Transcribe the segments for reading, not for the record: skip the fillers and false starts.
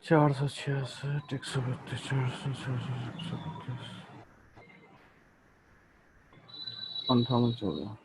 466, 132, 466, 132, 5814।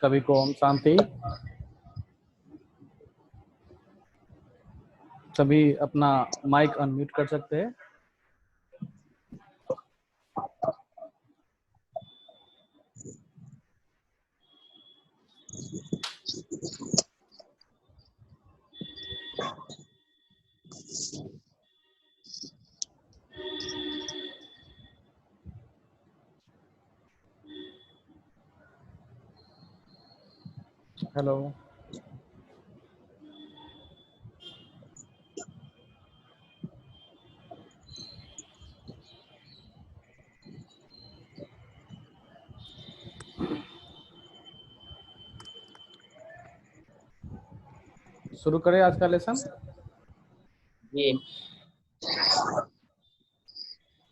सभी को ओम शांति। सभी अपना माइक अनम्यूट कर सकते हैं। हेलो। शुरू करें आज का लेसन। जी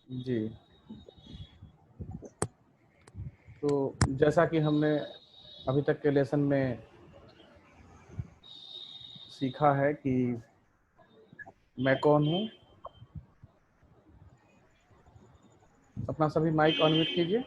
जी, तो जैसा कि हमने अभी तक के लेसन में सीखा है कि मैं कौन हूँ। अपना सभी माइक अनम्यूट कीजिए।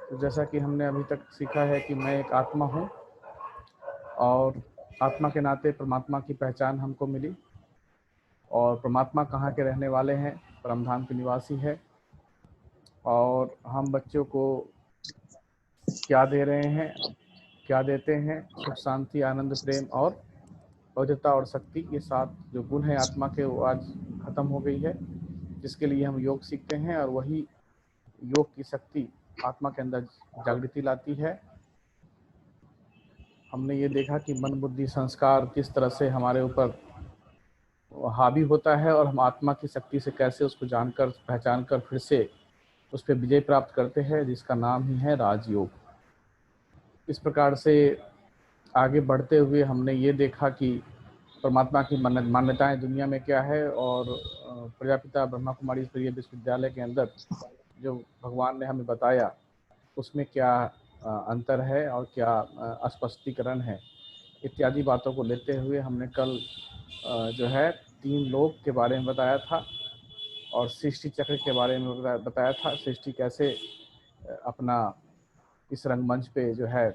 तो जैसा कि हमने अभी तक सीखा है कि मैं एक आत्मा हूँ और आत्मा के नाते परमात्मा की पहचान हमको मिली। और परमात्मा कहाँ के रहने वाले हैं? परमधाम के निवासी है। और हम बच्चों को क्या दे रहे हैं? क्या देते हैं? सुख, शांति, आनंद, प्रेम और पवित्रता और शक्ति। ये 7 जो गुण है आत्मा के, वो आज खत्म हो गई है, जिसके लिए हम योग सीखते हैं। और वही योग की शक्ति आत्मा के अंदर जागृति लाती है। हमने ये देखा कि मन, बुद्धि, संस्कार किस तरह से हमारे ऊपर हावी होता है और हम आत्मा की शक्ति से कैसे उसको जानकर, पहचान कर फिर से उस पर विजय प्राप्त करते हैं, जिसका नाम ही है राजयोग। इस प्रकार से आगे बढ़ते हुए हमने ये देखा कि परमात्मा की मान्यताएं दुनिया में क्या है। और प्रजापिता ब्रह्मा कुमारी स्तरीय विश्वविद्यालय के अंदर जो भगवान ने हमें बताया, उसमें क्या अंतर है और क्या स्पष्टीकरण है, इत्यादि बातों को लेते हुए हमने कल जो है 3 लोक के बारे में बताया था और सृष्टि चक्र के बारे में बताया था। सृष्टि कैसे अपना इस रंगमंच पे जो है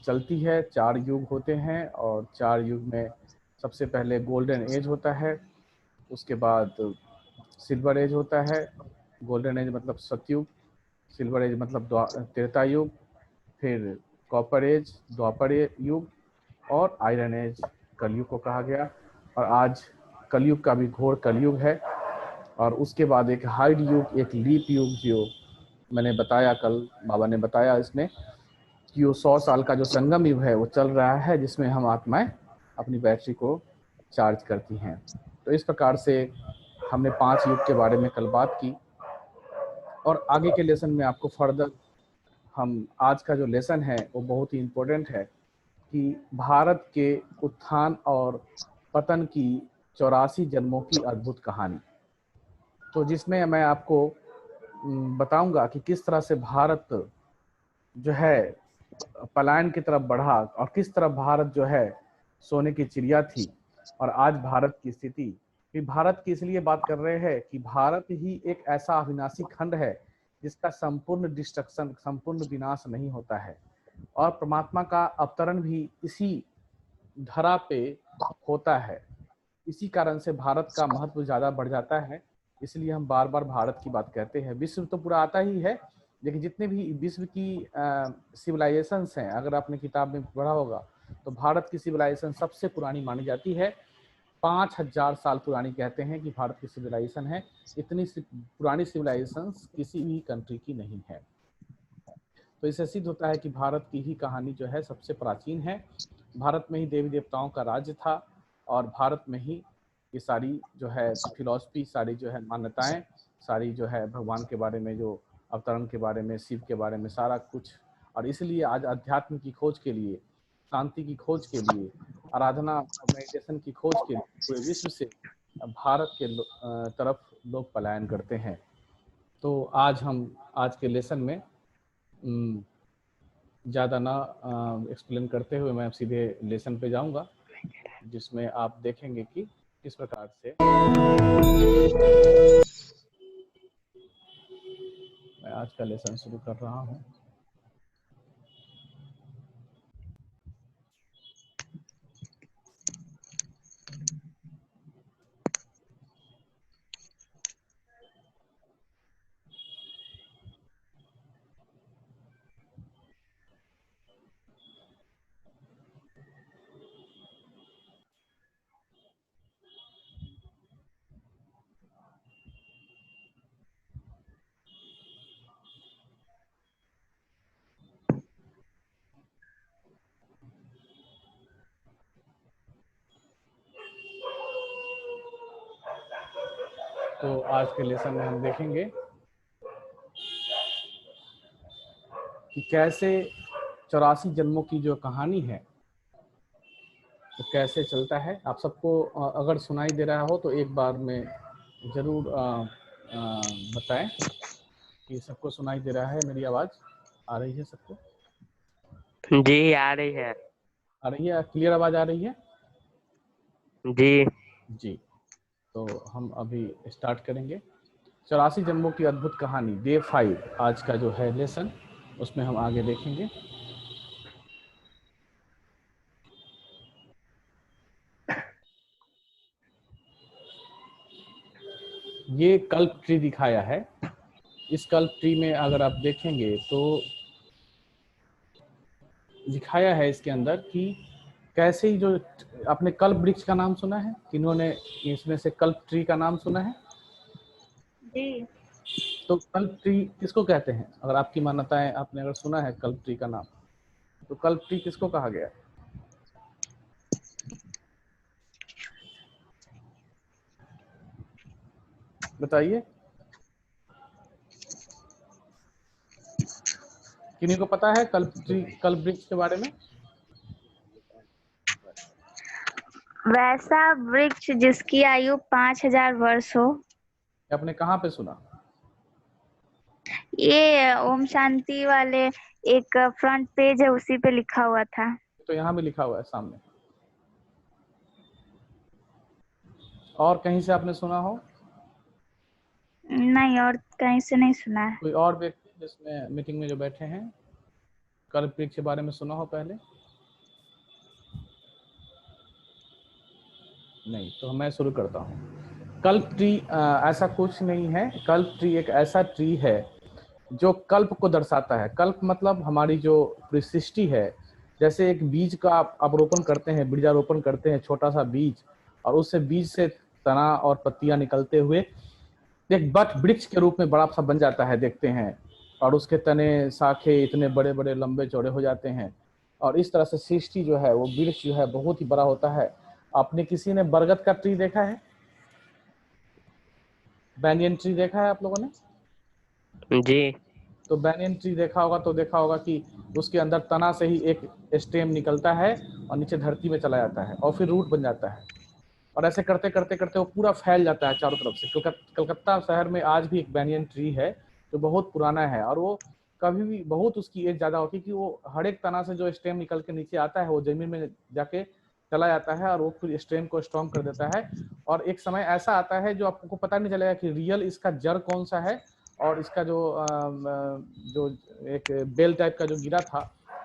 चलती है। 4 युग होते हैं और 4 युग में सबसे पहले गोल्डन एज होता है, उसके बाद सिल्वर एज होता है। गोल्डन एज मतलब सतयुग, सिल्वर एज मतलब त्रेता युग, फिर कॉपर एज द्वापर युग और आयरन एज कलयुग को कहा गया। और आज कलयुग का भी घोर कलयुग है। और उसके बाद एक हाइड युग, एक लीप युग, जो मैंने बताया कल, बाबा ने बताया इसमें कि वो 100 साल का जो संगम युग है वो चल रहा है, जिसमें हम आत्माएं अपनी बैटरी को चार्ज करती हैं। तो इस प्रकार से हमने 5 युग के बारे में कल बात की। और आगे के लेसन में आपको फर्दर हम आज का जो लेसन है वो बहुत ही इम्पोर्टेंट है कि भारत के उत्थान और पतन की 84 जन्मों की अद्भुत कहानी। तो जिसमें मैं आपको बताऊंगा कि किस तरह से भारत जो है पलायन की तरफ बढ़ा और किस तरह भारत जो है सोने की चिड़िया थी और आज भारत की स्थिति। फिर भारत की इसलिए बात कर रहे हैं कि भारत ही एक ऐसा अविनाशी खंड है जिसका संपूर्ण डिस्ट्रक्शन, संपूर्ण विनाश नहीं होता है। और परमात्मा का अवतरण भी इसी धरा पे होता है। इसी कारण से भारत का महत्व ज्यादा बढ़ जाता है। इसलिए हम बार बार भारत की बात कहते हैं। विश्व तो पूरा आता ही है, लेकिन जितने भी विश्व की सिविलाइजेशंस हैं, अगर आपने किताब में पढ़ा होगा तो भारत की सिविलाइजेशन सबसे पुरानी मानी जाती है। 5000 साल पुरानी कहते हैं कि भारत की सिविलाइजेशन है। इतनी पुरानी सिविलाइजेशन किसी भी कंट्री की नहीं है। तो इससे सिद्ध होता है कि भारत की ही कहानी जो है सबसे प्राचीन है। भारत में ही देवी देवताओं का राज्य था और भारत में ही ये सारी जो है फिलॉसफी, सारी जो है मान्यताएं, सारी जो है भगवान के बारे में, जो अवतरण के बारे में, शिव के बारे में, सारा कुछ। और इसलिए आज अध्यात्म की खोज के लिए, शांति की खोज के लिए, आराधना, मेडिटेशन की खोज के लिए पूरे विश्व से भारत के तरफ लोग पलायन करते हैं। तो आज हम आज के लेसन में ज़्यादा ना एक्सप्लेन करते हुए मैं सीधे लेसन पे जाऊंगा, जिसमें आप देखेंगे कि इस प्रकार से मैं आज का लेसन शुरू कर रहा हूँ। तो आज के लेसन में हम देखेंगे कि कैसे 84 जन्मों की जो कहानी है वो कैसे चलता है। आप सबको अगर सुनाई दे रहा हो तो एक बार में ज़रूर बताएं कि सबको सुनाई दे रहा है। मेरी आवाज़ आ रही है सबको? जी आ रही है। आ रही है? क्लियर आवाज़ आ रही है? जी जी। तो हम अभी स्टार्ट करेंगे 84 जन्मों की अद्भुत कहानी डे 5 आज का जो है लेसन, उसमें हम आगे देखेंगे। ये कल्प ट्री दिखाया है। इस कल्प ट्री में अगर आप देखेंगे तो दिखाया है इसके अंदर कि कैसे ही जो आपने कल्प वृक्ष का नाम सुना है, किन्होंने इसमें से कल्प ट्री का नाम सुना है? जी। तो कल्प ट्री किसको कहते हैं? अगर आपकी मान्यता है, आपने अगर सुना है कल्प ट्री का नाम, तो कल्प ट्री किसको कहा गया? बताइए, किन्हीं को पता है कल्प ट्री, कल्प वृक्ष के बारे में? वैसा वृक्ष जिसकी आयु 5000 वर्ष हो। आपने कहाँ पे सुना? ये ओम शांति वाले एक फ्रंट पेज है, उसी पे लिखा हुआ था। तो यहाँ भी लिखा हुआ है सामने। और कहीं से आपने सुना हो? नहीं, और कहीं से नहीं सुना है। कोई और व्यक्ति जिसमें मीटिंग में जो बैठे हैं कल्प वृक्ष के बारे में सुना हो पहले? नहीं, तो मैं शुरू करता हूँ। कल्प ट्री ऐसा कुछ नहीं है। कल्प ट्री एक ऐसा ट्री है जो कल्प को दर्शाता है। कल्प मतलब हमारी जो सृष्टि है, जैसे एक बीज का आप रोपण करते हैं, बीजारोपण करते हैं, छोटा सा बीज, और उससे बीज से तना और पत्तियां निकलते हुए एक वट वृक्ष के रूप में बड़ा सा बन जाता है, देखते हैं, और उसके तने शाखे इतने बड़े बड़े लंबे चौड़े हो जाते हैं, और इस तरह से सृष्टि जो है वो वृक्ष जो है बहुत ही बड़ा होता है। आपने किसी ने बरगद का ट्री देखा है? बैनियन ट्री देखा है आप लोगों ने? जी तो बैनियन ट्री देखा होगा तो देखा होगा कि उसके अंदर तना से ही एक स्टेम निकलता है और नीचे धरती में चला जाता है और फिर रूट बन जाता है, और ऐसे करते करते करते वो पूरा फैल जाता है चारों तरफ से। कलकत्ता शहर में आज भी एक बैनियन ट्री है जो बहुत पुराना है, और वो कभी भी बहुत उसकी एज ज्यादा होती है कि वो हर एक तना से जो स्टेम निकल के नीचे आता है वो जमीन में जाके चला जाता है और वो फिर स्टेम को स्ट्रॉन्ग कर देता है। और एक समय ऐसा आता है जो आपको पता नहीं चलेगा कि रियल इसका जड़ कौन सा है, और इसका जो एक बेल टाइप का जो गिरा था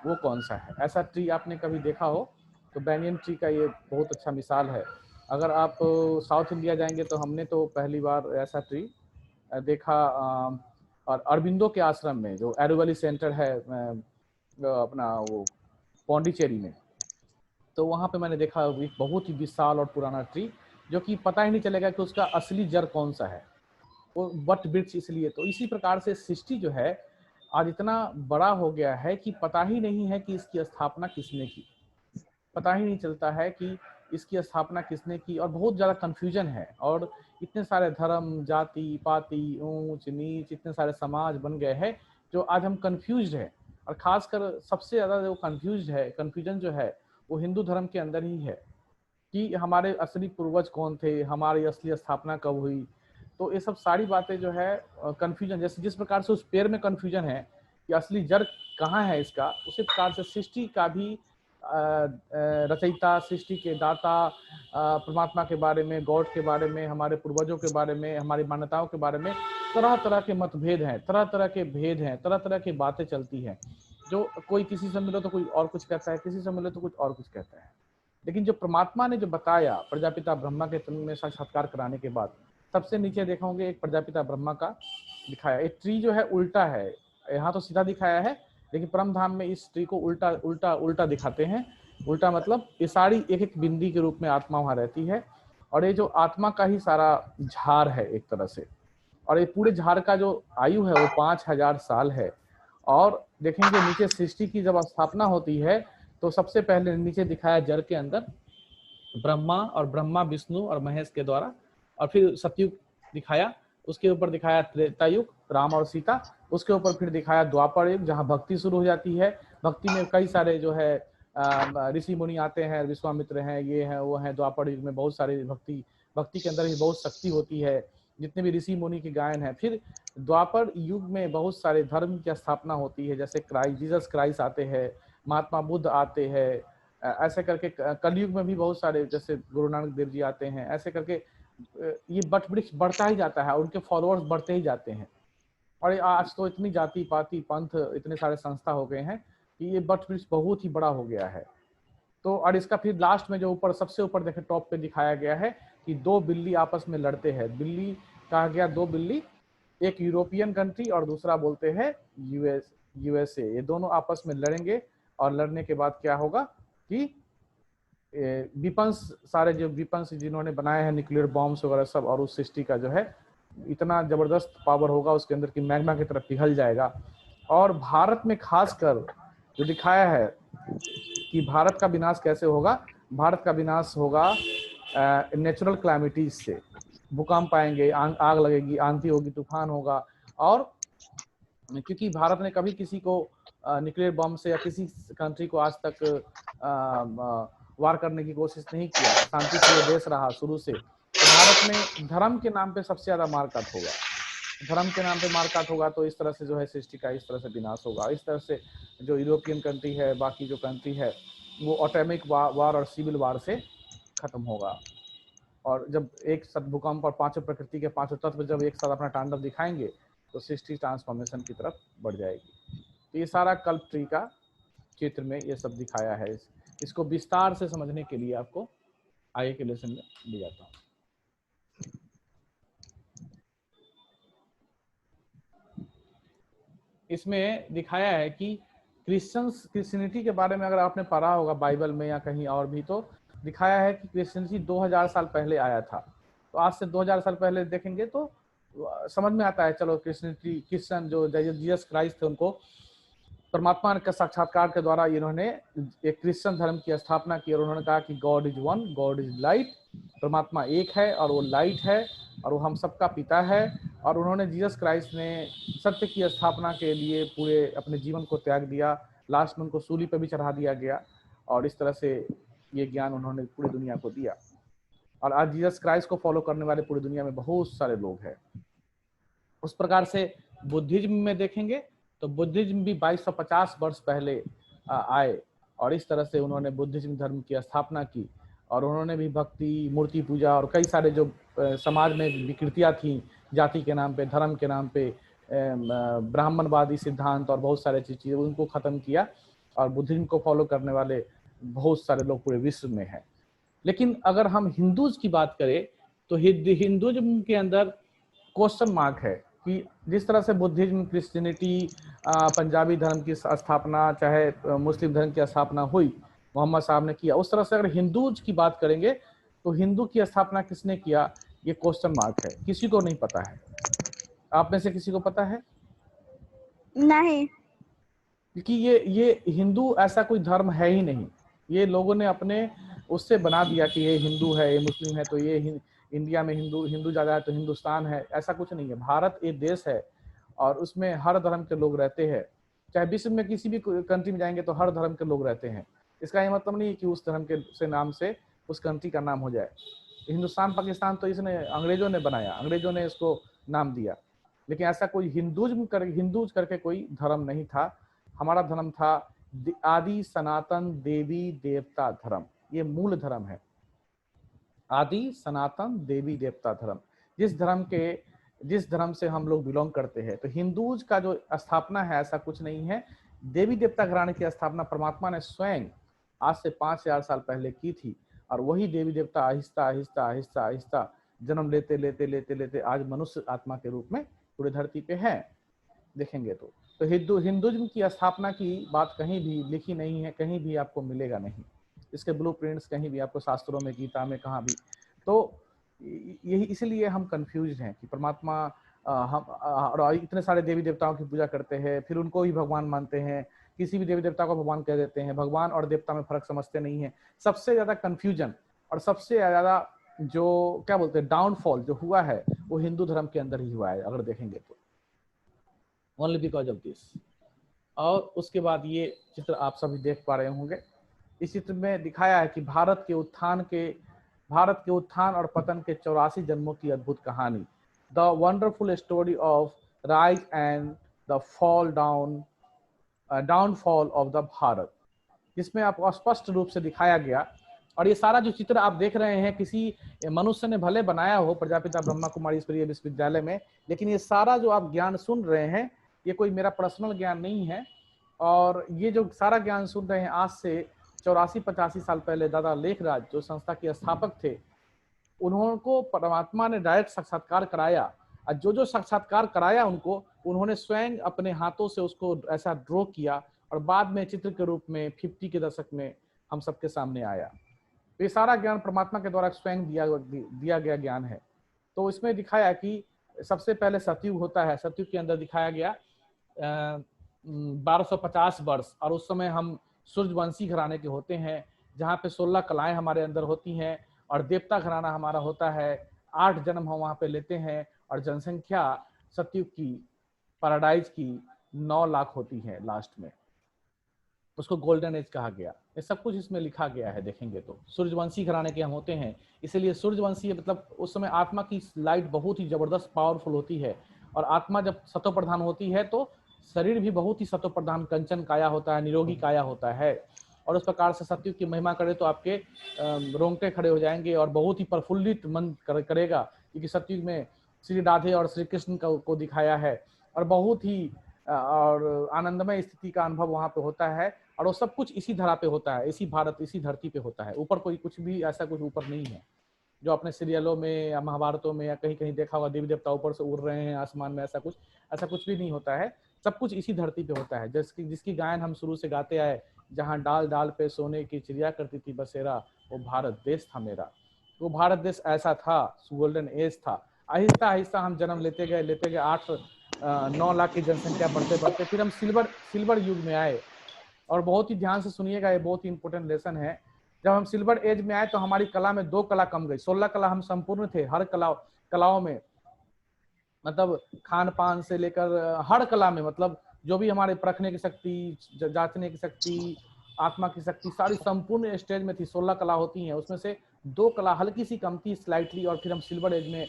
वो कौन सा है। ऐसा ट्री आपने कभी देखा हो तो बैनियन ट्री का ये बहुत अच्छा मिसाल है। अगर आप साउथ इंडिया जाएंगे तो हमने तो पहली बार ऐसा ट्री देखा, और अरबिंदो के आश्रम में जो एरोवली सेंटर है अपना वो पौंडीचेरी में, तो वहाँ पे मैंने देखा एक बहुत ही विशाल और पुराना ट्री, जो कि पता ही नहीं चलेगा कि उसका असली जड़ कौन सा है। वो वट वृक्ष इसलिए। तो इसी प्रकार से सृष्टि जो है आज इतना बड़ा हो गया है कि पता ही नहीं है कि इसकी स्थापना किसने की। पता ही नहीं चलता है कि इसकी स्थापना किसने की, और बहुत ज़्यादा कन्फ्यूजन है। और इतने सारे धर्म, जाति पाति, ऊंच नीच, इतने सारे समाज बन गए हैं जो आज हम कन्फ्यूज है। और खासकर सबसे ज़्यादा जो कन्फ्यूजन जो है वो हिंदू धर्म के अंदर ही है कि हमारे असली पूर्वज कौन थे, हमारी असली स्थापना कब हुई। तो ये सब सारी बातें जो है कन्फ्यूजन, जैसे जिस प्रकार से उस पेड़ में कन्फ्यूजन है कि असली जड़ कहाँ है इसका, उसी प्रकार से सृष्टि का भी रचयिता, सृष्टि के दाता, परमात्मा के बारे में, गॉड के बारे में, हमारे पूर्वजों के बारे में, हमारी मान्यताओं के बारे में तरह तरह के मतभेद हैं, तरह तरह के भेद हैं, तरह तरह की बातें चलती हैं। जो कोई किसी से मिले तो कोई और कुछ कहता है, किसी से मिले तो कुछ और कुछ कहता है। लेकिन जो परमात्मा ने जो बताया प्रजापिता ब्रह्मा के तन में साक्षात्कार कराने के बाद, सबसे नीचे देखा होंगे एक प्रजापिता ब्रह्मा का दिखाया। एक ट्री जो है उल्टा है, यहाँ तो सीधा दिखाया है, लेकिन परम धाम में इस ट्री को उल्टा उल्टा उल्टा दिखाते हैं। उल्टा मतलब ये सारी एक एक बिंदी के रूप में आत्मा वहां रहती है, और ये जो आत्मा का ही सारा झाड़ है एक तरह से। और ये पूरे झाड़ का जो आयु है वो 5000 साल है। और देखेंगे नीचे सृष्टि की जब स्थापना होती है तो सबसे पहले नीचे दिखाया जल के अंदर ब्रह्मा, और ब्रह्मा विष्णु और महेश के द्वारा, और फिर सतयुग दिखाया, उसके ऊपर दिखाया त्रेता युग राम और सीता, उसके ऊपर फिर दिखाया द्वापर युग जहाँ भक्ति शुरू हो जाती है। भक्ति में कई सारे जो है ऋषि मुनि आते हैं, विश्वामित्र हैं, ये हैं वो हैं। द्वापर युग में बहुत सारे भक्ति के अंदर भी बहुत शक्ति होती है, जितने भी ऋषि मुनि के गायन है। फिर द्वापर युग में बहुत सारे धर्म की स्थापना होती है, जैसे जीसस क्राइस्ट आते हैं, महात्मा बुद्ध आते हैं, ऐसे करके कलयुग में भी बहुत सारे जैसे गुरु नानक देव जी आते हैं। ऐसे करके ये वृक्ष बढ़ता ही जाता है, उनके फॉलोअर्स बढ़ते ही जाते हैं। और आज तो इतनी जाति पाति पंथ इतने सारे संस्था हो गए हैं कि ये वृक्ष बहुत ही बड़ा हो गया है। तो और इसका फिर लास्ट में जो ऊपर सबसे ऊपर देखे टॉप पे दिखाया गया है कि दो बिल्ली आपस में लड़ते हैं। बिल्ली कहा गया दो बिल्ली, एक यूरोपियन कंट्री और दूसरा बोलते हैं यूएसए। ये दोनों आपस में लड़ेंगे, और लड़ने के बाद क्या होगा कि विपन्स, सारे जो विपन्स जिन्होंने बनाए हैं, न्यूक्लियर बॉम्ब्स वगैरह सब, और उस सृष्टि का जो है इतना जबरदस्त पावर होगा उसके अंदर कि मैग्मा की तरफ पिघल जाएगा। और भारत में खासकर जो दिखाया है कि भारत का विनाश कैसे होगा। भारत का विनाश होगा नेचुरल क्लाइमिटीज से, भूकंप आएंगे, आग लगेगी, आंधी होगी, तूफान होगा। और क्योंकि भारत ने कभी किसी को न्यूक्लियर बम से या किसी कंट्री को आज तक वार करने की कोशिश नहीं किया, शांति प्रिय देश रहा शुरू से। तो भारत में धर्म के नाम पे सबसे ज्यादा मारकाट होगा, धर्म के नाम पे मारकाट होगा। तो इस तरह से जो है सृष्टि का इस तरह से विनाश होगा। इस तरह से जो यूरोपियन कंट्री है, बाकी जो कंट्री है, वो एटॉमिक वार और सिविल वार से खत्म होगा। और जब एक साथ भूकंप और पांचों प्रकृति के पांचों तत्व जब एक साथ अपना तांडव दिखाएंगे तो सृष्टि ट्रांसफॉर्मेशन की तरफ बढ़ जाएगी। तो ये सारा कल्प ट्री का चित्र में ये सब दिखाया है। इसको विस्तार से समझने के लिए आपको आगे के लेसन में ले जाता हूँ। इसमें दिखाया है कि क्रिश्चियनिटी के बारे में अगर आपने पढ़ा होगा बाइबल में या कहीं और भी, तो दिखाया है कि क्रिश्चियनिटी 2000 साल पहले आया था। तो आज से 2000 साल पहले देखेंगे तो समझ में आता है। चलो क्रिश्चियन जो जीसस क्राइस्ट थे, उनको परमात्मा का साक्षात्कार के द्वारा इन्होंने एक क्रिश्चियन धर्म की स्थापना की, और उन्होंने कहा कि God is one, God is light, परमात्मा एक है और वो लाइट है और वो हम सबका पिता है। और उन्होंने जीसस क्राइस्ट ने सत्य की स्थापना के लिए पूरे अपने जीवन को त्याग दिया, लास्ट में उनको सूली पर भी चढ़ा दिया गया, और इस तरह से ये ज्ञान उन्होंने पूरी दुनिया को दिया। और आज जीसस क्राइस्ट को फॉलो करने वाले पूरी दुनिया में बहुत सारे लोग हैं। उस प्रकार से बुद्धिज्म में देखेंगे तो बुद्धिज्म भी 2250 वर्ष पहले आए, और इस तरह से उन्होंने बुद्धिज्म धर्म की स्थापना की। और उन्होंने भी भक्ति, मूर्ति पूजा और कई सारे जो समाज में विकृतियां थी जाति के नाम पे, धर्म के नाम पे, ब्राह्मणवादी सिद्धांत और बहुत सारे चीजें, उनको खत्म किया। और बुद्धिज्म को फॉलो करने वाले बहुत सारे लोग पूरे विश्व में हैं। लेकिन अगर हम हिंदूज की बात करें तो हिंदुज्म के अंदर क्वेश्चन मार्क है कि जिस तरह से बुद्धिज्म, क्रिश्चियनिटी, पंजाबी धर्म की स्थापना, चाहे मुस्लिम धर्म की स्थापना हुई, मोहम्मद साहब ने किया, उस तरह से अगर हिंदूज की बात करेंगे तो हिंदू की स्थापना किसने किया, ये क्वेश्चन मार्क है, किसी को नहीं पता है। आप में से किसी को पता है? नहीं, क्योंकि ये हिंदू ऐसा कोई धर्म है ही नहीं। ये लोगों ने अपने उससे बना दिया कि ये हिंदू है, ये मुस्लिम है, तो ये इंडिया में हिंदू ज्यादा है तो हिंदुस्तान है, ऐसा कुछ नहीं है। भारत एक देश है और उसमें हर धर्म के लोग रहते हैं। चाहे विश्व में किसी भी कंट्री में जाएंगे तो हर धर्म के लोग रहते हैं। इसका ये मतलब नहीं है कि उस धर्म के से नाम से उस कंट्री का नाम हो जाए। हिंदुस्तान, पाकिस्तान तो इसने अंग्रेजों ने बनाया, अंग्रेजों ने इसको नाम दिया। लेकिन ऐसा कोई हिंदूज करके कोई धर्म नहीं था। हमारा धर्म था आदि सनातन देवी देवता धर्म, ये मूल धर्म है। आदि सनातन देवी देवता धर्म, जिस धर्म से हम लोग बिलोंग करते हैं। तो हिंदूज का जो स्थापना है ऐसा कुछ नहीं है। देवी देवता घराने की स्थापना परमात्मा ने स्वयं आज से 5000 साल पहले की थी, और वही देवी देवता आहिस्ता आहिस्ता आहिस्ता आहिस्ता जन्म लेते लेते लेते लेते आज मनुष्य आत्मा के रूप में पूरी धरती पे है। देखेंगे तो हिंदुज्म की स्थापना की बात कहीं भी लिखी नहीं है, कहीं भी आपको मिलेगा नहीं। इसके ब्लूप्रिंट्स कहीं भी आपको शास्त्रों में, गीता में, कहाँ भी। तो यही इसलिए हम कंफ्यूज हैं कि परमात्मा हम और इतने सारे देवी देवताओं की पूजा करते हैं, फिर उनको ही भगवान मानते हैं, किसी भी देवी देवता को भगवान कह देते हैं, भगवान और देवता में फर्क समझते नहीं है। सबसे ज्यादा कंफ्यूजन और सबसे ज्यादा जो क्या बोलते हैं डाउनफॉल जो हुआ है वो हिंदू धर्म के अंदर ही हुआ है, अगर देखेंगे तो, ओनली बिकॉज ऑफ दिस। और उसके बाद ये चित्र आप सभी देख पा रहे होंगे। इस चित्र में दिखाया है कि भारत के उत्थान और पतन के 84 जन्मों की अद्भुत कहानी, the wonderful story of rise and the downfall of the Bharat, जिसमें आपको स्पष्ट रूप से दिखाया गया। और ये सारा जो चित्र आप देख रहे हैं किसी मनुष्य ने भले बनाया हो प्रजापिता ब्रह्मा कुमारी ईश्वरीय विश्वविद्यालय में, लेकिन ये सारा जो आप ज्ञान सुन रहे हैं ये कोई मेरा पर्सनल ज्ञान नहीं है। और ये जो सारा ज्ञान सुन रहे हैं आज से 84-85 साल पहले दादा लेखराज जो संस्था के स्थापक थे, उनको परमात्मा ने डायरेक्ट साक्षात्कार कराया। और जो साक्षात्कार कराया उनको, उन्होंने स्वयं अपने हाथों से उसको ऐसा ड्रॉ किया और बाद में चित्र के रूप में 50 के दशक में हम सबके सामने आया। तो ये सारा ज्ञान परमात्मा के द्वारा स्वयं दिया गया ज्ञान है। तो इसमें दिखाया कि सबसे पहले सतयुग होता है। सतयुग के अंदर दिखाया गया 1250 वर्ष, और उस समय हम सूर्यवंशी घराने के होते हैं, जहाँ पे 16 कलाएं हमारे अंदर होती हैं, और देवता घराना हमारा होता है। 8 जन्म हम वहाँ पे लेते हैं, और जनसंख्या सतयुग की, पैराडाइज की 9 लाख होती है लास्ट में। उसको गोल्डन एज कहा गया। ये सब कुछ इसमें लिखा गया है। देखेंगे तो सूर्यवंशी घराने के हम होते हैं, इसलिए सूर्यवंशी मतलब उस समय आत्मा की लाइट बहुत ही जबरदस्त पावरफुल होती है। और आत्मा जब सतो प्रधान होती है तो शरीर भी बहुत ही सतो प्रधान कंचन काया होता है, निरोगी काया होता है। और उस प्रकार से सतयुग की महिमा करे तो आपके रोंगटे खड़े हो जाएंगे और बहुत ही प्रफुल्लित मन करेगा, क्योंकि सतयुग में श्री राधे और श्री कृष्ण को दिखाया है, और बहुत ही और आनंदमय स्थिति का अनुभव वहाँ पे होता है। और वो सब कुछ इसी धरा पे होता है, इसी भारत, इसी धरती पे होता है। ऊपर कोई कुछ भी ऐसा कुछ ऊपर नहीं है जो अपने सीरियलों में या महाभारतों में या कहीं कहीं देखा होगा देवी देवता ऊपर से उड़ रहे हैं आसमान में, ऐसा कुछ भी नहीं होता है। सब कुछ इसी धरती पे होता है। जिसकी गायन हम शुरू से गाते आए, जहाँ डाल डाल पे सोने की चिड़िया करती थी बसेरा, वो भारत देश था मेरा। वो भारत देश ऐसा था, गोल्डन एज था। आहिस्ता आहिस्ता हम जन्म लेते गए 8-9 लाख की जनसंख्या बढ़ते बढ़ते फिर हम सिल्वर युग में आए। और बहुत ही ध्यान से सुनिएगा, ये बहुत ही इंपॉर्टेंट लेसन है। जब हम सिल्वर एज में आए तो हमारी कला में 2 कला कम गई। 16 कला हम संपूर्ण थे, हर कलाओं में, मतलब खान पान से लेकर हर कला में, मतलब जो भी हमारे परखने की शक्ति, जांचने की शक्ति, आत्मा की शक्ति, सारी संपूर्ण स्टेज में थी। 16 कला होती हैं, उसमें से 2 कला हल्की सी कम थी, स्लाइटली। और फिर हम सिल्वर एज में,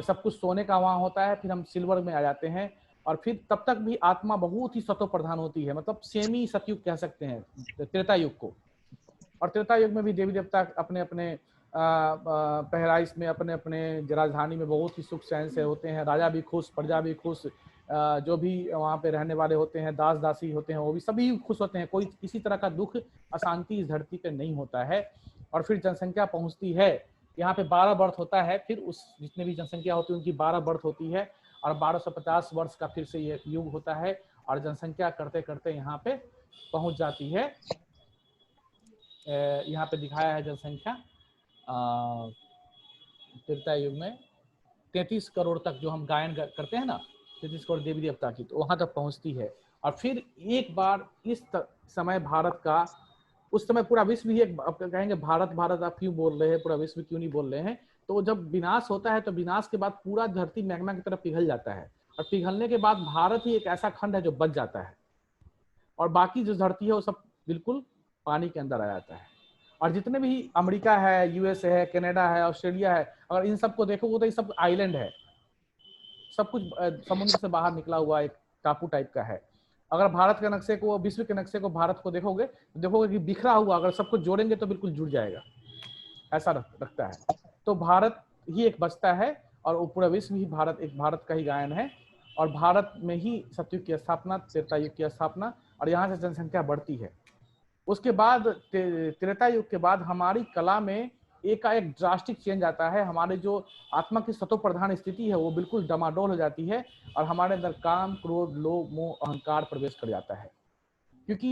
सब कुछ सोने का वहां होता है, फिर हम सिल्वर में आ जाते हैं। और फिर तब तक भी आत्मा बहुत ही सतो प्रधान होती है, मतलब सेमी सतयुग कह सकते हैं त्रेता युग को। और त्रेता युग में भी देवी देवता अपने अपने पहराइश में, अपने अपने राजधानी में बहुत ही सुख चैन से होते हैं। राजा भी खुश, प्रजा भी खुश, जो भी वहाँ पे रहने वाले होते हैं, दास दासी होते हैं, वो भी सभी खुश होते हैं। कोई किसी तरह का दुख अशांति इस धरती पे नहीं होता है। और फिर जनसंख्या पहुँचती है यहाँ पे, 12 बर्थ होता है। फिर उस जितने भी जनसंख्या होती है उनकी 12 बर्थ होती है, और 1250 वर्ष का फिर से ये युग होता है। और जनसंख्या करते करते यहाँ पे पहुँच जाती है। यहाँ पे दिखाया है जनसंख्या त्रेता युग में 33 करोड़ तक, जो हम गायन करते हैं ना 33 करोड़ देवी देवता की, तो वहां तक पहुंचती है। और फिर एक बार इस समय भारत का, उस समय पूरा विश्व ही एक, आप कहेंगे भारत भारत आप क्यों बोल रहे हैं, पूरा विश्व क्यों नहीं बोल रहे हैं। तो जब विनाश होता है तो विनाश के बाद पूरा धरती मैग्मा की तरफ पिघल जाता है, और पिघलने के बाद भारत ही एक ऐसा खंड है जो बच जाता है, और बाकी जो धरती है वो सब बिल्कुल पानी के अंदर आ जाता है। और जितने भी अमेरिका है, यूएस है, कनाडा है, ऑस्ट्रेलिया है, अगर इन सबको देखोगे तो ये सब आइलैंड है, सब कुछ समुद्र से बाहर निकला हुआ एक टापू टाइप का है। अगर भारत के नक्शे को, विश्व के नक्शे को, भारत को देखोगे तो देखोगे कि बिखरा हुआ, अगर सब कुछ जोड़ेंगे तो बिल्कुल जुड़ जाएगा, ऐसा लगता है। तो भारत ही एक बचता है और पूरा विश्व ही भारत, एक भारत का ही गायन है। और भारत में ही सतयुग की स्थापना, त्रेता युग की स्थापना, और यहाँ से जनसंख्या बढ़ती है। उसके बाद त्रेता युग के बाद हमारी कला में एकाएक ड्रास्टिक चेंज आता है। हमारे जो आत्मा की सतो प्रधान स्थिति है वो बिल्कुल डमाडोल हो जाती है और हमारे अंदर काम, क्रोध, लोभ, मोह, अहंकार प्रवेश कर जाता है। क्योंकि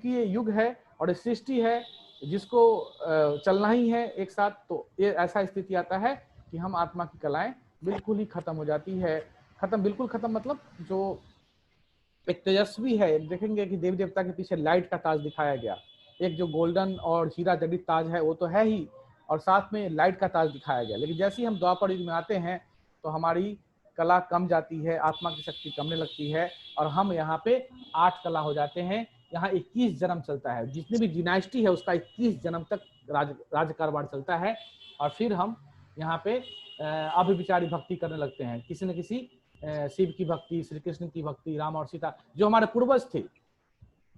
ये युग है और सृष्टि है जिसको चलना ही है एक साथ। तो ये ऐसा स्थिति आता है कि हम आत्मा की कलाएं बिल्कुल ही खत्म हो जाती है। बिल्कुल खत्म मतलब जो एक तेजस्वी है, देखेंगे कि देवी देवता के पीछे लाइट का ताज दिखाया गया, एक जो गोल्डन और हीरा जड़ित ताज है वो तो है ही, और साथ में लाइट का ताज दिखाया गया। लेकिन जैसे ही हम द्वापर युग में आते हैं तो हमारी कला कम जाती है, आत्मा की शक्ति कमने लगती है और हम यहाँ पे 8 कला हो जाते हैं। यहाँ 21 जन्म चलता है, जितनी भी डिनाइस्टी है उसका 21 जन्म तक राज कारभार चलता है। और फिर हम यहाँ पे अभिविचारी भक्ति करने लगते हैं, किसी न किसी शिव की भक्ति, श्री कृष्ण की भक्ति, राम और सीता, जो हमारे पूर्वज थे,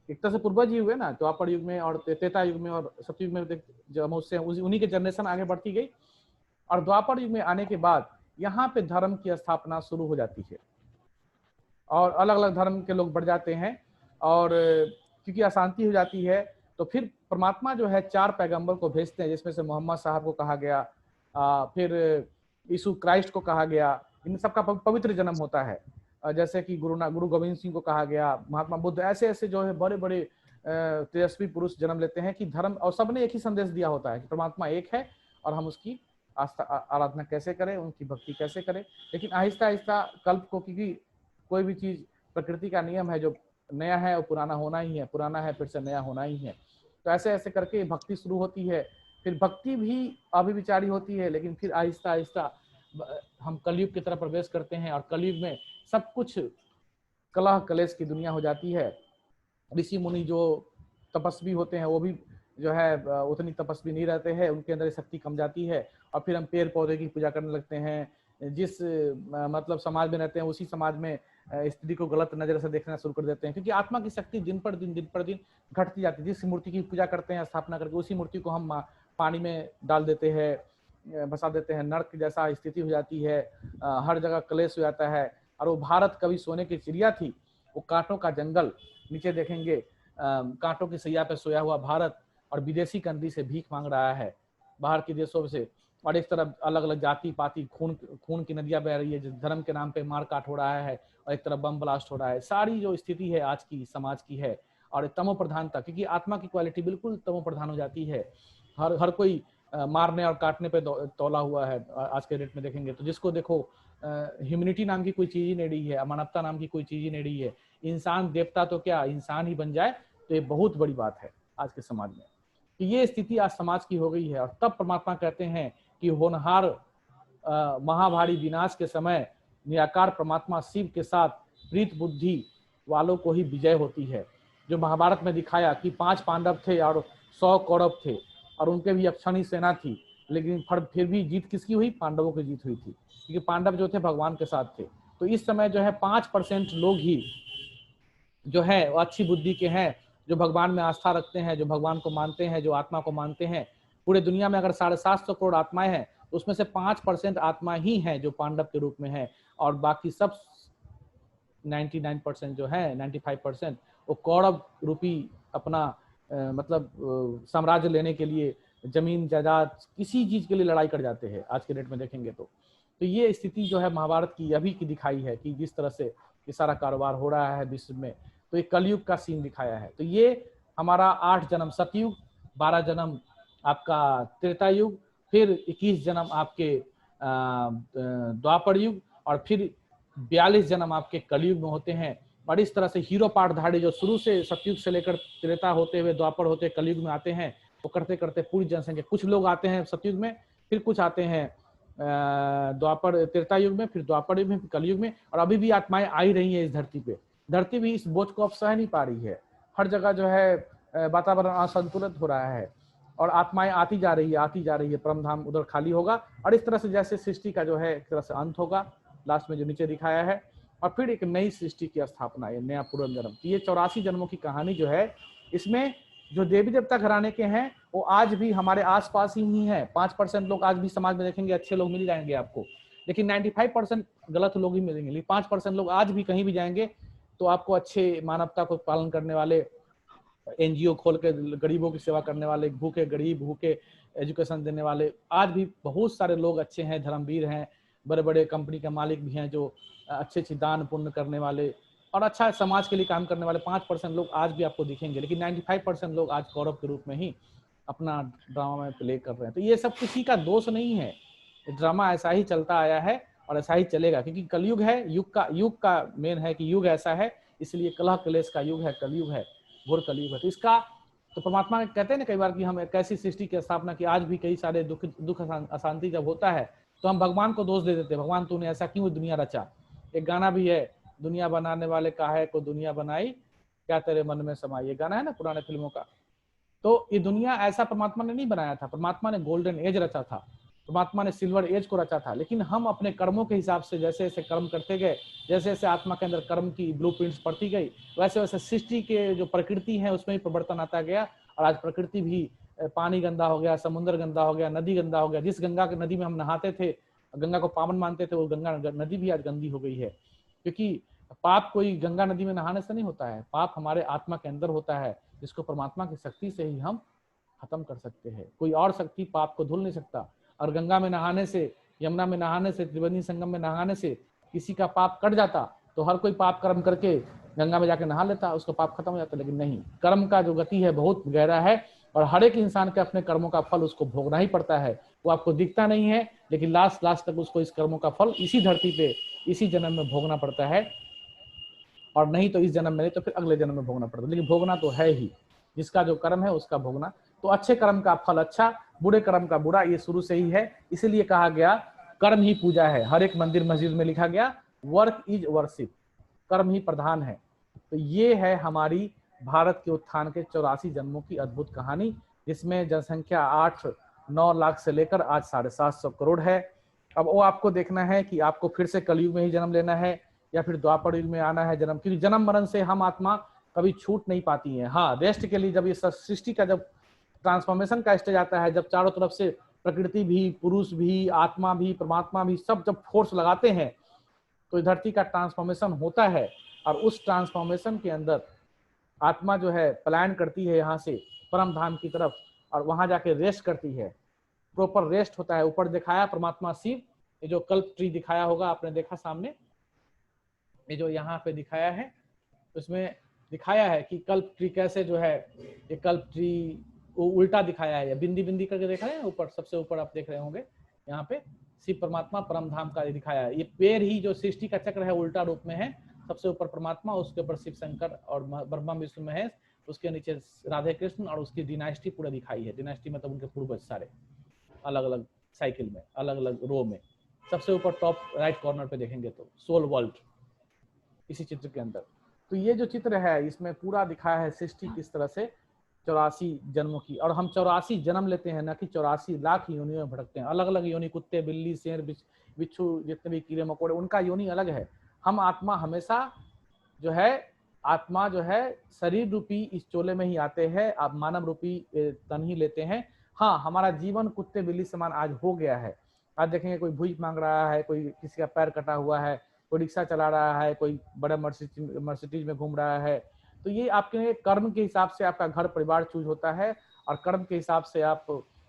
एक तरह से पूर्वज ही हुए ना, द्वापर युग में और त्रेता युग में और सतयुग में, जो हम उससे उन्हीं के जनरेशन आगे बढ़ती गई। और द्वापर युग में आने के बाद यहाँ पे धर्म की स्थापना शुरू हो जाती है और अलग अलग धर्म के लोग बढ़ जाते हैं। और क्योंकि अशांति हो जाती है तो फिर परमात्मा जो है 4 पैगंबर को भेजते हैं, जिसमें से मोहम्मद साहब को कहा गया, फिर यीशु क्राइस्ट को कहा गया। इन सबका पवित्र जन्म होता है, जैसे कि गुरु गोविंद सिंह को कहा गया, महात्मा बुद्ध, ऐसे ऐसे जो है बड़े बड़े तेजस्वी पुरुष जन्म लेते हैं कि धर्म, और सबने एक ही संदेश दिया होता है कि परमात्मा एक है और हम उसकी आस्था आराधना कैसे करें, उनकी भक्ति कैसे करें। लेकिन आहिस्ता आहिस्ता कल्प को, क्योंकि कोई भी चीज प्रकृति का नियम है, जो नया है वो पुराना होना ही है, पुराना है फिर से नया होना ही है। तो ऐसे ऐसे करके भक्ति शुरू होती है। फिर भक्ति भी अभिविचारी होती है, लेकिन फिर आहिस्ता आहिस्ता हम कलयुग की तरफ प्रवेश करते हैं और कलयुग में सब कुछ कलह कलेश की दुनिया हो जाती है। ऋषि मुनि जो तपस्वी होते हैं वो भी जो है उतनी तपस्वी नहीं रहते हैं, उनके अंदर शक्ति कम जाती है और फिर हम पेड़ पौधे की पूजा करने लगते हैं। जिस मतलब समाज में रहते हैं उसी समाज में स्त्री को गलत नजर से देखना शुरू कर देते हैं, क्योंकि आत्मा की शक्ति दिन पर दिन घटती जाती है। जिस मूर्ति की पूजा करते हैं स्थापना करके, उसी मूर्ति को हम पानी में डाल देते हैं, बसा देते हैं, नर्क जैसा स्थिति हो जाती है, हर जगह क्लेश हो जाता है। और वो भारत कभी सोने की चिड़िया थी, वो कांटों का जंगल, नीचे देखेंगे कांटों की सैया पे सोया हुआ भारत और विदेशी कंट्री से भीख मांग रहा है, बाहर के देशों से। और एक तरफ अलग अलग जाति पाति खून की नदियां बह रही है, जिस धर्म के नाम पे मार काट हो रहा है, और एक तरफ बम ब्लास्ट हो रहा है। सारी जो स्थिति है आज की समाज की है, और तमो प्रधानता, क्योंकि आत्मा की क्वालिटी बिल्कुल तमो प्रधान हो जाती है। हर कोई मारने और काटने पे तौला हुआ है आज के डेट में देखेंगे तो। जिसको देखो ह्यूमैनिटी नाम की कोई चीज ही नहीं रही है, अमानवता नाम की कोई चीज ही नहीं रही है। इंसान देवता तो क्या, इंसान ही बन जाए तो ये बहुत बड़ी बात है आज के समाज में। तो ये स्थिति आज समाज की हो गई है। और तब परमात्मा कहते हैं कि होनहार महाभारी विनाश के समय निराकार परमात्मा शिव के साथ प्रीत बुद्धि वालों को ही विजय होती है। जो महाभारत में दिखाया कि 5 पांडव थे और 100 कौरव थे और उनके भी अक्षणी सेना थी, लेकिन फिर भी जीत किसकी हुई? पांडवों की जीत हुई थी, क्योंकि पांडव जो थे भगवान के साथ थे। तो इस समय जो है 5% लोग ही जो है वो अच्छी बुद्धि के हैं, जो भगवान में आस्था रखते हैं, जो भगवान को मानते हैं, जो आत्मा को मानते हैं। पूरे दुनिया में अगर 750 करोड़ आत्माएं हैं तो उसमें से 5% आत्मा ही हैं जो पांडव के रूप में है, और बाकी सब 99% जो है, 95% वो कौरव रूपी अपना मतलब साम्राज्य लेने के लिए जमीन जायदाद किसी चीज के लिए लड़ाई कर जाते हैं आज के डेट में देखेंगे तो। ये स्थिति जो है महाभारत की अभी की दिखाई है कि जिस तरह से ये सारा कारोबार हो रहा है विश्व में, तो ये कलयुग का सीन दिखाया है। तो ये हमारा 8 जन्म सतयुग, 12 जन्म आपका त्रेता युग, फिर 21 जन्म आपके द्वापर युग, और फिर 42 जन्म आपके कलयुग में होते हैं। और इस तरह से हीरो पाठधारी जो शुरू से सतयुग से लेकर त्रेता होते हुए द्वापर होते कलयुग में आते हैं, वो करते करते पूरी जनसंख्या, कुछ लोग आते हैं सतयुग में, फिर कुछ आते हैं द्वापर त्रेता युग में, फिर द्वापर युग में, फिर कलयुग में। और अभी भी आत्माएं आई रही है इस धरती पे। धरती भी इस बोझ को अब सह नहीं पा रही है। हर जगह जो है वातावरण असंतुलित हो रहा है और आत्माएं आती जा रही है। परम धाम उधर खाली होगा और इस तरह से जैसे सृष्टि का जो है एक तरह से अंत होगा। लास्ट में जो नीचे दिखाया है और फिर एक नई सृष्टि की स्थापना, ये नया पुनर्जन्म। तो ये 84 जन्मों की कहानी जो है, इसमें जो देवी देवता घराने के हैं वो आज भी हमारे आसपास ही है। 5% लोग आज भी समाज में देखेंगे अच्छे लोग मिल जाएंगे आपको, लेकिन 95% गलत लोग ही मिलेंगे। लेकिन 5% लोग आज भी कहीं भी जाएंगे तो आपको अच्छे मानवता को पालन करने वाले, एनजीओ खोल के गरीबों की सेवा करने वाले, भूखे गरीब, भूखे एजुकेशन देने वाले, आज भी बहुत सारे लोग अच्छे हैं, धर्मवीर हैं, बड़े बड़े कंपनी के मालिक भी हैं जो अच्छे अच्छे दान पुण्य करने वाले और अच्छा समाज के लिए काम करने वाले 5% लोग आज भी आपको दिखेंगे। लेकिन 95% लोग आज कौरव के रूप में ही अपना ड्रामा में प्ले कर रहे हैं। तो ये सब किसी का दोष नहीं है, ड्रामा ऐसा ही चलता आया है और ऐसा ही चलेगा, क्योंकि कलयुग है। युग का मेन है कि युग ऐसा है, इसलिए कलह कलेश का युग है, कलयुग है, घोर कलयुग है। तो इसका तो परमात्मा कहते हैं ना कई बार कि हम एक ऐसी सृष्टि की स्थापना की, आज भी कई सारे दुख अशांति जब होता है तो हम भगवान को दोष दे देते हैं, भगवान तूने ऐसा क्यों दुनिया रचा। एक गाना भी है, दुनिया बनाने वाले काहे को दुनिया बनाई, क्या तेरे मन में समाई, ये गाना है ना पुराने फिल्मों का। तो ये दुनिया ऐसा परमात्मा ने नहीं बनाया था, परमात्मा ने गोल्डन एज रचा था, परमात्मा ने सिल्वर एज को रचा था। लेकिन हम अपने कर्मों के हिसाब से जैसे जैसे कर्म करते गए, जैसे जैसे आत्मा के अंदर कर्म की ब्लूप्रिंट्स पड़ती गई, वैसे वैसे सृष्टि के जो प्रकृति है उसमें भी परिवर्तन आता गया। और आज प्रकृति भी, पानी गंदा हो गया, समुद्र गंदा हो गया, नदी गंदा हो गया। जिस गंगा की नदी में हम नहाते थे, गंगा को पावन मानते थे, वो गंगा नदी भी आज गंदी हो गई है। क्योंकि पाप कोई गंगा नदी में नहाने से नहीं होता है, पाप हमारे आत्मा के अंदर होता है, जिसको परमात्मा की शक्ति से ही हम खत्म कर सकते हैं। कोई और शक्ति पाप को धुल नहीं सकता। और गंगा में नहाने से, यमुना में नहाने से, त्रिवेणी संगम में नहाने से किसी का पाप कट जाता तो हर कोई पाप कर्म करके गंगा में जाके नहा लेता, उसका पाप खत्म हो जाता। लेकिन नहीं, कर्म का जो गति है बहुत गहरा है और हर एक इंसान के अपने कर्मों का फल उसको भोगना ही पड़ता है। वो आपको दिखता नहीं है, लेकिन लास्ट तक उसको इस कर्मों का फल इसी धरती पे, इसी जन्म में भोगना पड़ता है। और नहीं तो इस जन्म में नहीं तो फिर अगले जन्म में भोगना पड़ता है, लेकिन भोगना तो है ही। जिसका जो कर्म है उसका भोगना। तो अच्छे कर्म का फल अच्छा, बुरे कर्म का बुरा, ये शुरू से ही है। इसीलिए कहा गया कर्म ही पूजा है। हर एक मंदिर मस्जिद में लिखा गया वर्क इज वर्शिप, कर्म ही प्रधान है। तो ये है हमारी भारत के उत्थान के 84 जन्मों की अद्भुत कहानी, जिसमें जनसंख्या 8-9 लाख से लेकर आज 750 करोड़ है। अब वो आपको देखना है कि आपको फिर से कलयुग में ही जन्म लेना है या फिर द्वापर युग में आना है जन्म, क्योंकि जन्म मरण से हम आत्मा कभी छूट नहीं पाती है। हाँ, रेस्ट के लिए जब ये सृष्टि का जब ट्रांसफॉर्मेशन का स्टेज आता है, जब चारों तरफ से प्रकृति भी, पुरुष भी, आत्मा भी, परमात्मा भी सब जब फोर्स लगाते हैं तो धरती का ट्रांसफॉर्मेशन होता है। और उस ट्रांसफॉर्मेशन के अंदर आत्मा जो है पलायन करती है यहाँ से परम धाम की तरफ, और वहां जाके रेस्ट करती है, प्रॉपर रेस्ट होता है। ऊपर दिखाया परमात्मा शिव, ये जो कल्प ट्री दिखाया होगा आपने देखा सामने, ये जो यहाँ पे दिखाया है उसमें दिखाया है कि कल्प ट्री कैसे जो है, ये कल्प ट्री वो उल्टा दिखाया है, बिंदी बिंदी करके देखा है ऊपर, सबसे ऊपर आप देख रहे होंगे यहाँ पे शिव परमात्मा परम धाम का दिखाया है। ये पेड़ ही जो सृष्टि का चक्र है उल्टा रूप में है, सबसे ऊपर परमात्मा, उसके ऊपर शिव शंकर और ब्रह्मा विष्णु महेश, उसके नीचे राधे कृष्ण और उसकी डिनाइस्टी पूरा दिखाई है। डिनाइस्टी मतलब उनके पूर्वज सारे अलग अलग साइकिल में, अलग अलग रो में। सबसे ऊपर टॉप राइट कॉर्नर पे देखेंगे तो सोल वर्ल्ड इसी चित्र के अंदर। तो ये जो चित्र है इसमें पूरा दिखाया है सृष्टि किस तरह से 84 जन्मों की। और हम 84 जन्म लेते हैं, ना कि 84 लाख योनियों में भटकते हैं। अलग अलग योनि, कुत्ते, बिल्ली, शेर, बिच्छू, जितने भी कीड़े मकोड़े, उनका योनि अलग है। हम आत्मा हमेशा जो है, आत्मा जो है शरीर रूपी इस चोले में ही आते हैं, आप मानव रूपी तन ही लेते हैं। हाँ, हमारा जीवन कुत्ते बिल्ली समान आज हो गया है। आज देखेंगे कोई भूख मांग रहा है, कोई किसी का पैर कटा हुआ है, कोई रिक्शा चला रहा है, कोई बड़ा मर्सिडीज में घूम रहा है। तो ये आपके कर्म के हिसाब से आपका घर परिवार चूज होता है, और कर्म के हिसाब से आप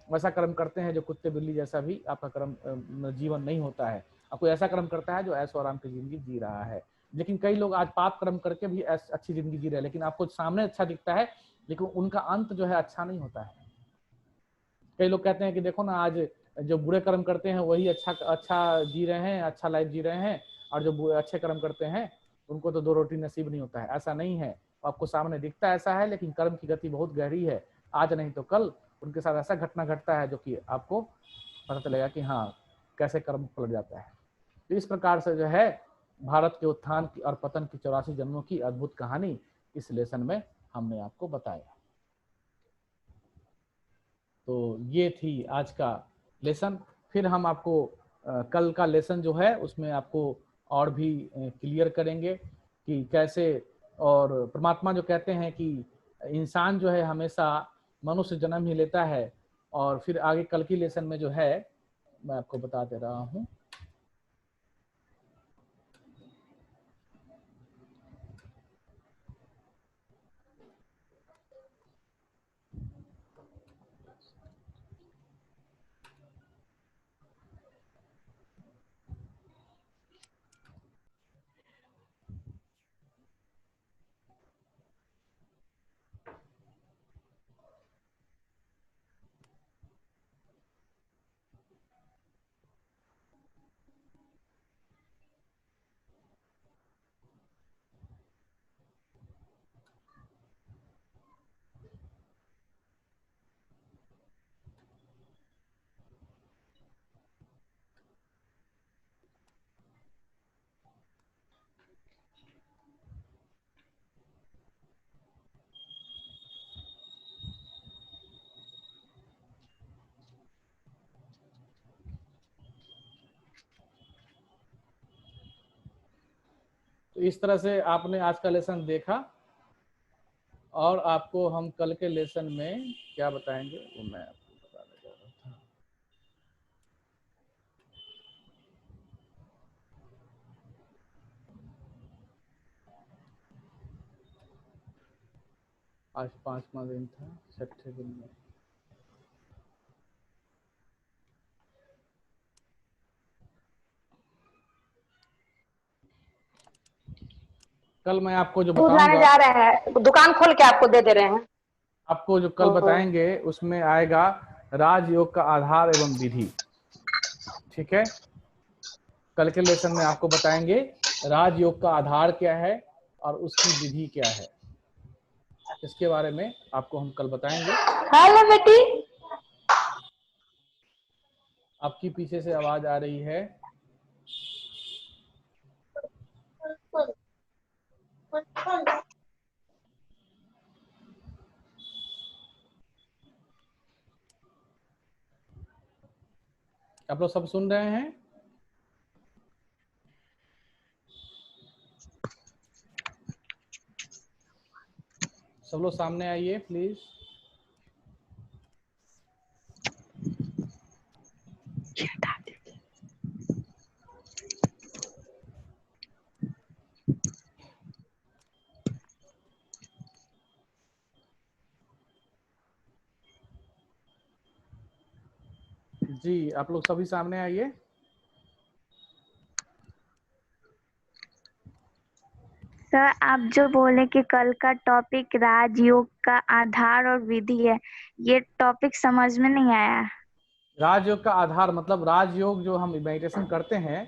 वैसा कर्म करते हैं जो कुत्ते बिल्ली जैसा भी आपका कर्म जीवन नहीं होता है। आप कोई ऐसा कर्म करता है जो ऐशो आराम की जिंदगी जी रहा है। लेकिन कई लोग आज पाप कर्म करके भी अच्छी जिंदगी जी रहे हैं, लेकिन आपको सामने अच्छा दिखता है, लेकिन उनका अंत जो है अच्छा नहीं होता है। कई लोग कहते हैं कि देखो ना, आज जो बुरे कर्म करते हैं वही अच्छा जी रहे हैं, अच्छा लाइफ जी रहे हैं, और जो अच्छे कर्म करते हैं उनको तो 2 रोटी नसीब नहीं होता है। ऐसा नहीं है, आपको सामने दिखता ऐसा है, लेकिन कर्म की गति बहुत गहरी है। आज नहीं तो कल उनके साथ ऐसा घटना घटता है जो कि आपको पता चलेगा कि हाँ कैसे कर्म पलट जाता है। तो इस प्रकार से जो है भारत के उत्थान की और पतन की 84 जन्मों की अद्भुत कहानी इस लेसन में हमने आपको बताया। तो ये थी आज का लेसन। फिर हम आपको कल का लेसन जो है उसमें आपको और भी क्लियर करेंगे कि कैसे, और परमात्मा जो कहते हैं कि इंसान जो है हमेशा मनुष्य जन्म ही लेता है, और फिर आगे कल की लेसन में जो है मैं आपको बता दे रहा हूँ। तो इस तरह से आपने आज का लेसन देखा, और आपको हम कल के लेसन में क्या बताएंगे वो मैं आपको बताने जा रहा था। आज 5वां दिन था, 6ठे दिन में। कल मैं आपको जो दूध लाने बताऊंगा, जा रहे हैं, दुकान खोल के आपको दे दे रहे हैं। आपको जो कल बताएंगे उसमें आएगा राजयोग का आधार एवं विधि। ठीक है, कल के लेसन में आपको बताएंगे राजयोग का आधार क्या है और उसकी विधि क्या है, इसके बारे में आपको हम कल बताएंगे। हेलो बेटी। आपकी पीछे से आवाज आ रही है। आप लोग सब सुन रहे हैं? सब लोग सामने आइए प्लीज। जी, आप लोग सभी सामने आइए। सर आप जो बोले कि कल का टॉपिक राजयोग का आधार और विधि है, ये टॉपिक समझ में नहीं आया। राजयोग का आधार मतलब राजयोग जो हम मेडिटेशन करते हैं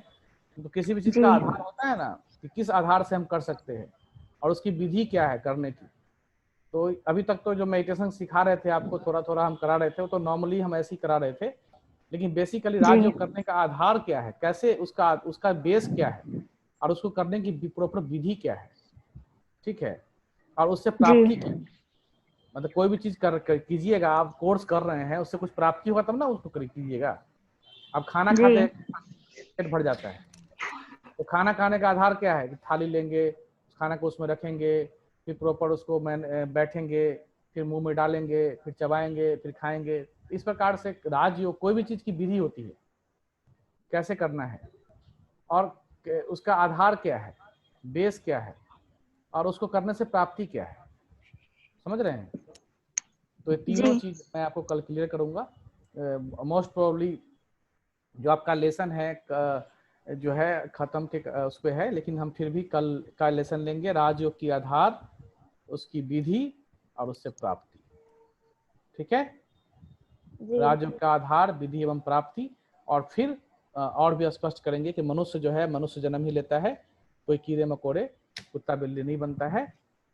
तो किसी भी चीज जी का आधार होता है ना, कि किस आधार से हम कर सकते हैं और उसकी विधि क्या है करने की। तो अभी तक तो जो मेडिटेशन सिखा रहे थे आपको, थोड़ा थोड़ा हम करा रहे थे, तो नॉर्मली हम ऐसे ही करा रहे थे, लेकिन बेसिकली जी राजयोग करने का आधार क्या है, कैसे उसका उसका बेस क्या है और उसको करने की प्रॉपर विधि क्या है। ठीक है, और उससे प्राप्ति क्या है। मतलब कोई भी चीज कीजिएगा, आप कोर्स कर रहे हैं, उससे कुछ प्राप्ति होगा तब ना उसको कीजिएगा। अब खाना जी खाते पेट भर जाता है, तो खाना खाने का आधार क्या है कि थाली लेंगे, खाना को उसमें रखेंगे, फिर प्रॉपर उसको बैठेंगे, फिर मुंह में डालेंगे, फिर चबाएंगे, फिर खाएंगे। इस प्रकार से राजयोग कोई भी चीज की विधि होती है, कैसे करना है और उसका आधार क्या है, बेस क्या है, और उसको करने से प्राप्ति क्या है। समझ रहे हैं? तो ये तीनों जी चीज मैं आपको कल क्लियर करूंगा। मोस्ट प्रोबेबली जो आपका लेसन है जो है खत्म के उस पे है, लेकिन हम फिर भी कल का लेसन लेंगे, राजयोग की आधार, उसकी विधि और उससे प्राप्ति। ठीक है, राजयोग का आधार, विधि एवं प्राप्ति, और फिर और भी स्पष्ट करेंगे कि मनुष्य जो है मनुष्य जन्म ही लेता है, कोई कीड़े मकोड़े कुत्ता बिल्ली नहीं बनता है,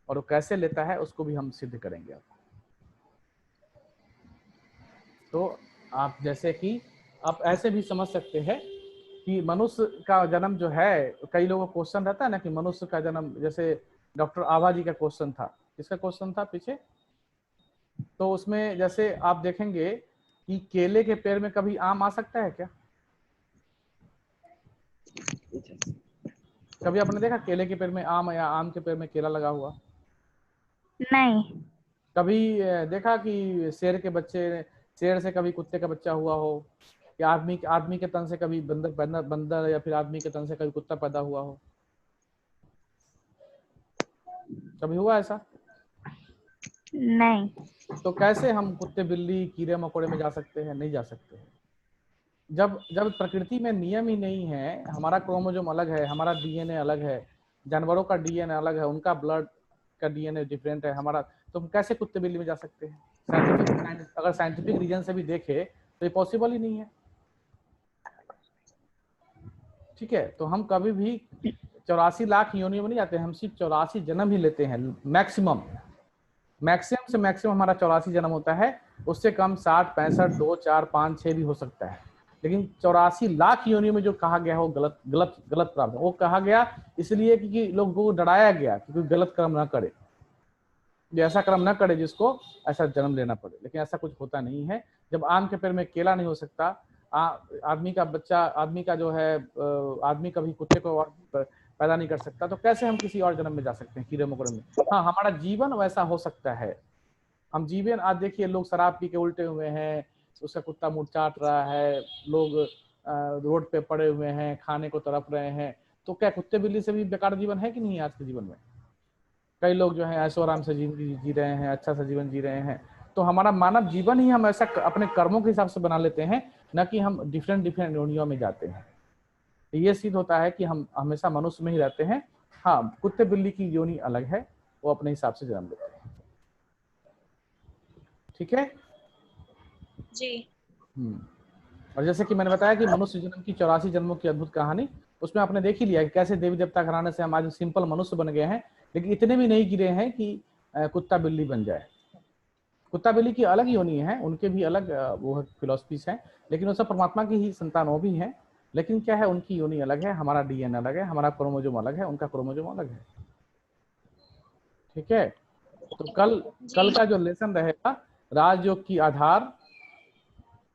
और वो कैसे लेता है उसको भी हम सिद्ध करेंगे आपको। तो आप जैसे कि आप ऐसे भी समझ सकते हैं कि मनुष्य का जन्म जो है, कई लोगों का क्वेश्चन रहता है ना कि मनुष्य का जन्म, जैसे डॉक्टर आभा जी का क्वेश्चन था, किसका क्वेश्चन था पीछे, तो उसमें जैसे आप देखेंगे कि केले के पेड़ में कभी आम आ सकता है क्या? कभी आपने देखा केले के पेड़ में आम या आम के पेड़ में केला लगा हुआ? नहीं। कभी देखा कि शेर से कभी कुत्ते का बच्चा हुआ हो, या आदमी के तन से कभी बंदर या फिर आदमी के तन से कभी कुत्ता पैदा हुआ हो? कभी हुआ ऐसा? नहीं। तो कैसे हम कुत्ते बिल्ली कीड़े मकोड़े में जा सकते हैं? नहीं जा सकते हैं। जब जब प्रकृति में नियम ही नहीं है, हमारा क्रोमोसोम अलग है, हमारा डीएनए अलग है, जानवरों का डीएनए अलग है, उनका ब्लड का डीएनए डिफरेंट है हमारा, तो हम कैसे कुत्ते बिल्ली में जा सकते हैं? अगर साइंटिफिक रीजन से भी देखे तो ये पॉसिबल ही नहीं है। ठीक है, तो हम कभी भी 84 लाख योनियों में नहीं जाते, हम सिर्फ 84 जन्म ही लेते हैं। मैक्सिमम से मैक्सिमम हमारा 84 जन्म होता है, उससे कम 60, 65, 2, 4, 5, 6 भी हो सकता है। लेकिन 84 लाख योनियों में जो कहा गया है वो गलत प्राप्त है। वो कहा गया इसलिए क्योंकि लोगों को डराया गया कि कोई गलत कर्म ना करे, जो ऐसा कर्म ना करे जिसको ऐसा जन्म लेना पड़े। लेकिन ऐसा कुछ होता नहीं है। जब आम के पेड़ में केला नहीं हो सकता, आदमी का बच्चा, आदमी का जो है आदमी कभी कुत्ते को और पैदा नहीं कर सकता, तो कैसे हम किसी और जन्म में जा सकते हैं कीड़े मकोड़े में? हाँ, हमारा जीवन वैसा हो सकता है। हम जीवन, आज देखिए लोग शराब पी के उल्टे हुए हैं, उसका कुत्ता मुंह चाट रहा है, लोग रोड पे पड़े हुए हैं, खाने को तड़प रहे हैं, तो क्या कुत्ते बिल्ली से भी बेकार जीवन है कि नहीं आज के जीवन में? कई लोग जो है ऐशो आराम से जिंदगी जी रहे हैं, अच्छा सा जीवन जी रहे हैं। तो हमारा मानव जीवन ही हम ऐसा अपने कर्मों के हिसाब से बना लेते हैं, न कि हम डिफरेंट योनियों में जाते हैं। तो ये सिद्ध होता है कि हम हमेशा मनुष्य में ही रहते हैं। हाँ, कुत्ते बिल्ली की योनि अलग है, वो अपने हिसाब से जन्म लेते हैं। ठीक है जी। और जैसे कि मैंने बताया कि मनुष्य जन्म की 84 जन्मों की अद्भुत कहानी, उसमें आपने देख ही लिया कि कैसे देवी देवता घराने से हम आज सिंपल मनुष्य बन गए हैं, लेकिन इतने भी नहीं गिरे हैं कि कुत्ता बिल्ली बन जाए। कुत्ता बिल्ली की अलग योनि है, उनके भी अलग वो फिलोसफीज हैं, लेकिन वो सब परमात्मा की ही संतान वो भी हैं। लेकिन क्या है, उनकी योनि अलग है, हमारा डीएनए अलग है, हमारा क्रोमोसोम अलग है, उनका क्रोमोसोम अलग है। ठीक है, तो कल का जो लेसन रहेगा राजयोग की आधार,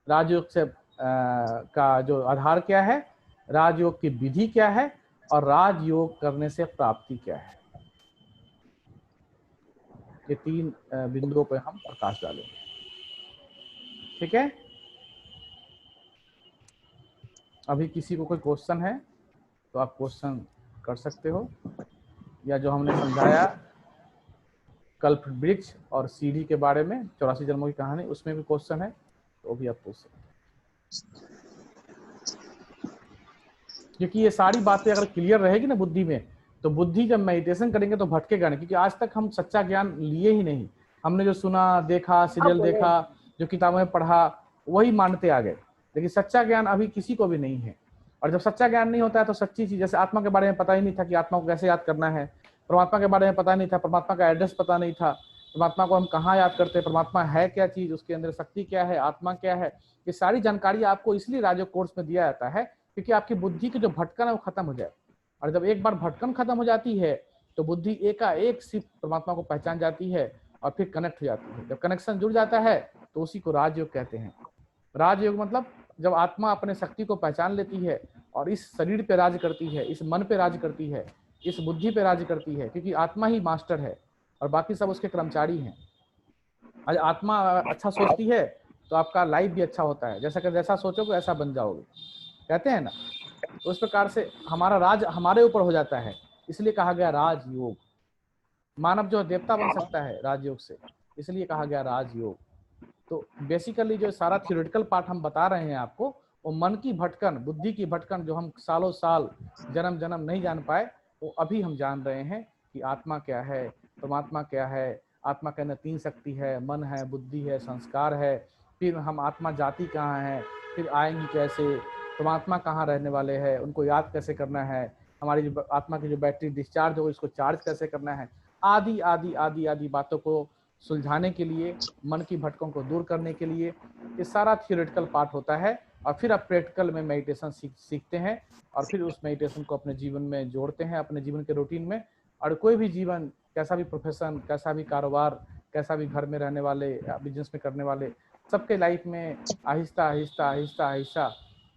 राजयोग से का जो आधार क्या है, राजयोग की विधि क्या है, और राजयोग करने से प्राप्ति क्या है, ये 3 बिंदुओं पर हम प्रकाश डालेंगे। ठीक है, अभी किसी को कोई क्वेश्चन है तो आप क्वेश्चन कर सकते हो, या जो हमने समझाया कल्प वृक्ष और सीढ़ी के बारे में 84 जन्मों की कहानी, उसमें भी क्वेश्चन है तो भी आप पूछ सकते हैं। क्योंकि ये सारी बातें अगर क्लियर रहेगी ना बुद्धि में, तो बुद्धि जब मेडिटेशन करेंगे तो भटकेगा नहीं। क्योंकि आज तक हम सच्चा ज्ञान लिए ही नहीं, हमने जो सुना, देखा, सीरियल देखा, जो किताबों में पढ़ा, वही मानते आ गए। लेकिन सच्चा ज्ञान अभी किसी को भी नहीं है। और जब सच्चा ज्ञान नहीं होता है तो सच्ची चीज, जैसे आत्मा के बारे में पता ही नहीं था कि आत्मा को कैसे याद करना है, परमात्मा के बारे में पता नहीं था, परमात्मा का एड्रेस पता नहीं था, परमात्मा को हम कहाँ याद करते हैं, परमात्मा है क्या चीज, उसके अंदर शक्ति क्या है, आत्मा क्या है, ये सारी जानकारी आपको इसलिए राजयोग कोर्स में दिया जाता है क्योंकि आपकी बुद्धि की जो भटकन है वो खत्म हो जाए। और जब एक बार भटकन खत्म हो जाती है तो बुद्धि एकाएक सिर्फ परमात्मा को पहचान जाती है और फिर कनेक्ट हो जाती है। जब कनेक्शन जुड़ जाता है तो उसी को राजयोग कहते हैं। राजयोग मतलब जब आत्मा अपने शक्ति को पहचान लेती है और इस शरीर पे राज करती है, इस मन पे राज करती है, इस बुद्धि पे राज करती है, क्योंकि आत्मा ही मास्टर है और बाकी सब उसके कर्मचारी हैं। आज आत्मा अच्छा सोचती है तो आपका लाइफ भी अच्छा होता है, जैसा सोचोगे ऐसा बन जाओगे, कहते हैं ना। तो उस प्रकार से हमारा राज हमारे ऊपर हो जाता है, इसलिए कहा गया राजयोग। मानव जो देवता बन सकता है राजयोग से, इसलिए कहा गया राजयोग। तो बेसिकली जो सारा थ्योरेटिकल पार्ट हम बता रहे हैं आपको, वो मन की भटकन, बुद्धि की भटकन जो हम सालों साल जन्म जन्म नहीं जान पाए, वो अभी हम जान रहे हैं कि आत्मा क्या है, परमात्मा क्या है। आत्मा के अंदर 3 शक्ति है, मन है, बुद्धि है, संस्कार है। फिर हम आत्मा जाति कहाँ है, फिर आएंगी कैसे, परमात्मा कहाँ रहने वाले हैं, उनको याद कैसे करना है, हमारी जो आत्मा की जो बैटरी डिस्चार्ज हो इसको चार्ज कैसे करना है, आदि आदि आदि आदि बातों को सुलझाने के लिए, मन की भटकों को दूर करने के लिए ये सारा थियोरेटिकल पार्ट होता है। और फिर आप प्रैक्टिकल में मेडिटेशन सीखते हैं और फिर उस मेडिटेशन को अपने जीवन में जोड़ते हैं, अपने जीवन के रूटीन में। और कोई भी जीवन, कैसा भी प्रोफेशन, कैसा भी कारोबार, कैसा भी घर में रहने वाले, बिजनेस में करने वाले, सबके लाइफ में आहिस्ता आहिस्ता आहिस्ता आहिस्ता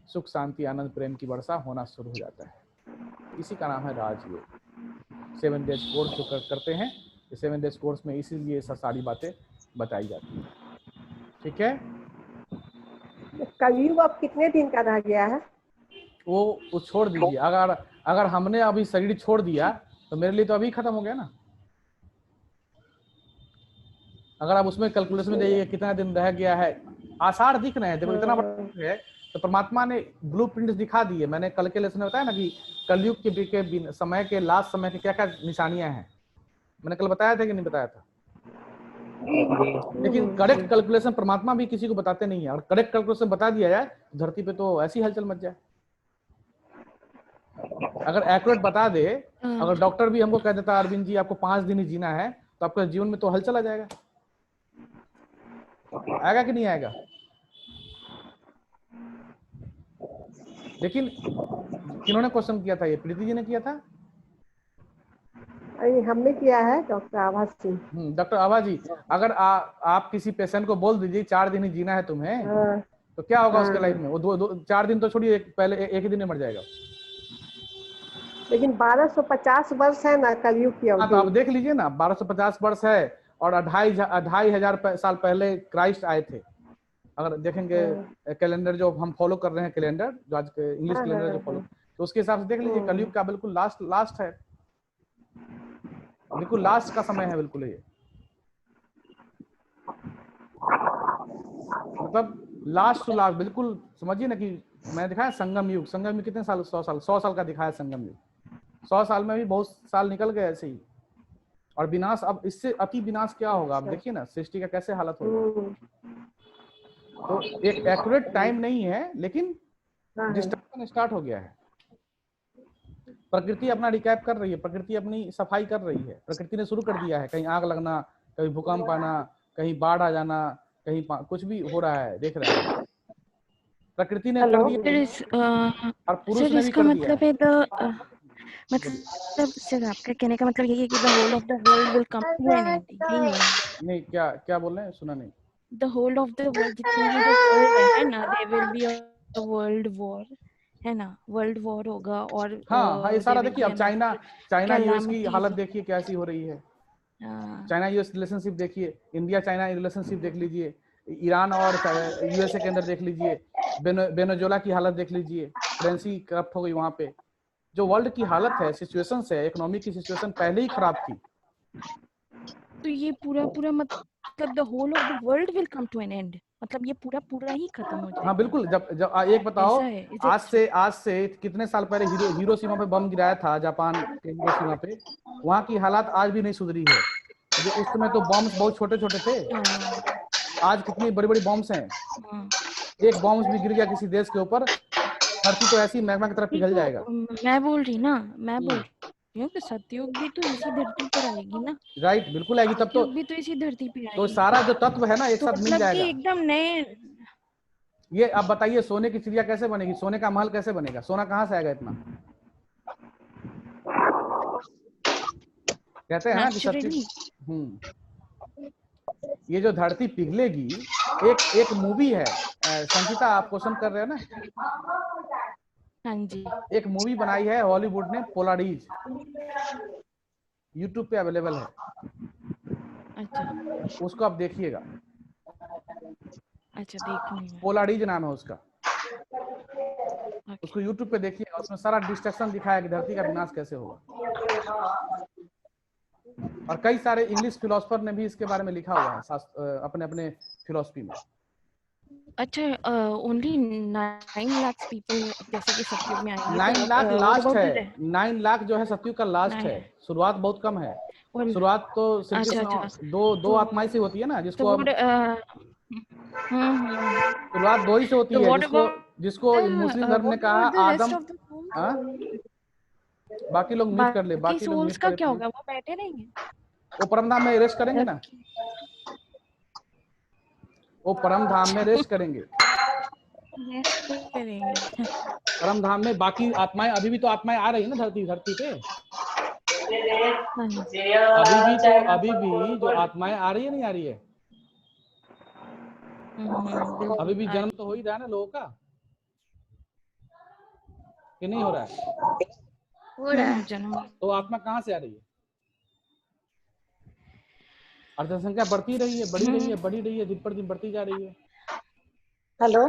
सुख, शांति, आनंद, प्रेम की वर्षा होना शुरू हो जाता है। इसी का नाम है राजयोग। 7 डेज कोर्स जो करते हैं, 7 डेज कोर्स में इसीलिए सारी बातें बताई जाती हैं। ठीक है, कलयुग अब कितने दिन का रह गया है? वो छोड़ दीजिए। अगर हमने अभी शरीर छोड़ दिया तो मेरे लिए तो अभी खत्म हो गया ना। अगर आप उसमें कैलकुलेशन में जाइए कितना दिन रह गया है, आसार दिख रहे हैं, देखो इतना बड़ा है तो परमात्मा ने ब्लूप्रिंट दिखा दिए। मैंने कल के लेसन में बताया ना कि कलयुग के समय के लास्ट समय के क्या क्या निशानियां हैं, मैंने कल बताया था कि नहीं बताया था? लेकिन करेक्ट कैलकुलेशन परमात्मा भी किसी को बताते नहीं है, और करेक्ट कैलकुलेशन बता दिया जाए तो धरती पे तो ऐसी हलचल मच जाए। अगर एक्यूरेट बता दे, अगर डॉक्टर भी हमको कह देता अरविंद जी आपको 5 दिन ही जीना है, तो आपके जीवन में तो हलचल आ जाएगा। आएगा कि नहीं आएगा? लेकिन किन्होंने क्वेश्चन किया था? ये प्रीति जी ने किया था। अरे हमने किया है, डॉक्टर आभा सिंह। डॉक्टर आभा जी, अगर आप किसी पेशेंट को बोल दीजिए 4 दिन ही जीना है तुम्हें, तो क्या होगा उसके लाइफ में? वो 4 दिन तो छोड़िए, पहले एक ही दिन में मर जाएगा। लेकिन 1250 वर्ष है ना कलयुग की अवधि। तो आप देख लीजिए ना, 1250 वर्ष है और 2500 साल पहले क्राइस्ट आए थे। अगर देखेंगे कैलेंडर जो हम फॉलो कर रहे हैं, कैलेंडर जो आज के इंग्लिश कैलेंडर जो फॉलो, तो उसके हिसाब से देख लीजिए कलयुग का बिल्कुल लास्ट है, बिल्कुल लास्ट का समय है, बिल्कुल ये मतलब लास्ट टू लास्ट, बिल्कुल समझिए ना कि मैंने दिखाया संगम युग। संगम युग कितने साल? 100 साल का दिखाया संगम युग। 100 साल में भी बहुत साल निकल गए ऐसे ही। और विनाश, अब इससे अति विनाश क्या होगा? आप देखिए ना सृष्टि का कैसे हालत होगा। तो एक एक्यूरेट टाइम नहीं है, लेकिन डिस्ट्रक्शन स्टार्ट हो गया है। प्रकृति अपना रिकैप कर रही है, प्रकृति अपनी सफाई कर रही है। प्रकृति ने शुरू कर दिया है, कहीं आग लगना, कहीं भूकंप आना, कहीं बाढ़ आ जाना, कहीं कुछ भी हो रहा है, देख रहे हैं। प्रकृति ने कर दिया और पुरुष ने भी कर दिया है। मतलब सर आपका कहने का मतलब यही है कि the whole of the world will come to an end. नहीं, क्या बोल रहे हैं? सुना नहीं। The whole of the world, जितनी भी जो वर्ल्ड है ना, there will be a world war, है ना, वर्ल्ड वॉर होगा। और हाँ, ये सारा देखिए, अब चाइना यूएस की हालत देखिए कैसी हो रही है। चाइना यूएस रिलेशनशिप देखिए, इंडिया चाइना रिलेशनशिप देख लीजिए, ईरान और यूएसए के अंदर देख लीजिए, वेनेजुएला की हालत देख लीजिए, करेंसी करप्ट हो गई वहां पे। जो वर्ल्ड की हालत है, सिचुएशन है, इकोनॉमिक की सिचुएशन पहले ही खराब थी। तो ये पूरा मतलब the whole of the world will come to an end, मतलब ये पूरा ही खत्म हो जाएगा। हाँ बिल्कुल। जब एक बताओ, आज से कितने साल पहले हिरोशिमा पे बम गिराया था, जापान के हिरोशिमा पे, वहाँ की हालात आज भी नहीं सुधरी है। जो उस समय तो बम्स बहुत छोटे छोटे थे, आज कितनी बड़ी बड़ी बम्स हैं। एक बॉम्ब भी गिर गया किसी देश के ऊपर, धरती तो ऐसी मैग्मा की तरफ पिघल जाएगा। मैं बोल रही हूँ कि सतयुग भी तो इसी धरती पर आएगी ना। राइट, बिल्कुल आएगी। तब तो भी तो इसी धरती पे आएगी। तो सारा जो तत्व है ना एक साथ मिल जाएगा, एकदम नए। ये अब बताइए, सोने की चिड़िया कैसे बनेगी? सोने का महल कैसे बनेगा? सोना कहाँ से आएगा इतना? कहते हैं ना कि सत्य। ये जो धरती पिघलेगी, एक मूवी है, संचिता आप क्वेश्चन कर रहे हैं ना? हाँ जी। एक मूवी बनाई है हॉलीवुड ने, पोलारीज, यूट्यूब पे अवेलेबल है। अच्छा, उसको आप देखिएगा। अच्छा, देखूंगी। पोलारीज नाम है उसका, उसको यूट्यूब पे देखिएगा। उसमें सारा डिस्ट्रक्शन दिखाया कि धरती का विनाश कैसे होगा। और कई सारे इंग्लिश फिलोसफर ने भी इसके बारे में लिखा हुआ है अपने अपने फिलोसफी में। अच्छा, ओनली 9 लाख पीपल जैसे कि सतयुग में आएंगे। 9 लाख लास्ट है, 9 लाख जो है सतयुग का लास्ट है। शुरुआत बहुत कम है। शुरुआत तो श्री कृष्ण दो आत्माएं से होती है ना, जिसको शुरुआत 2 ही से होती है, जिसको मुस्लिम धर्म ने कहा आदम। बाकी लोग म्यूट कर ले, बाकी लोग म्यूट का क्या होगा? वो बैठे रहेंगे, वो परम धाम में रेस्ट करेंगे ना, वो परम धाम में रेस्ट करेंगे, परम धाम में। बाकी आत्माएं, अभी भी तो आत्माएं आ रही है ना धरती पे। अभी भी जो आत्माएं आ रही है, नहीं आ रही है? अभी भी जन्म तो हो ही रहा है ना लोगों का, कि नहीं हो रहा है? जन्म। तो आत्मा कहाँ से आ रही है? अर्थ संख्या बढ़ती रही है, बढ़ी रही है, बढ़ी रही है, दिन पर दिन बढ़ती जा रही है। हेलो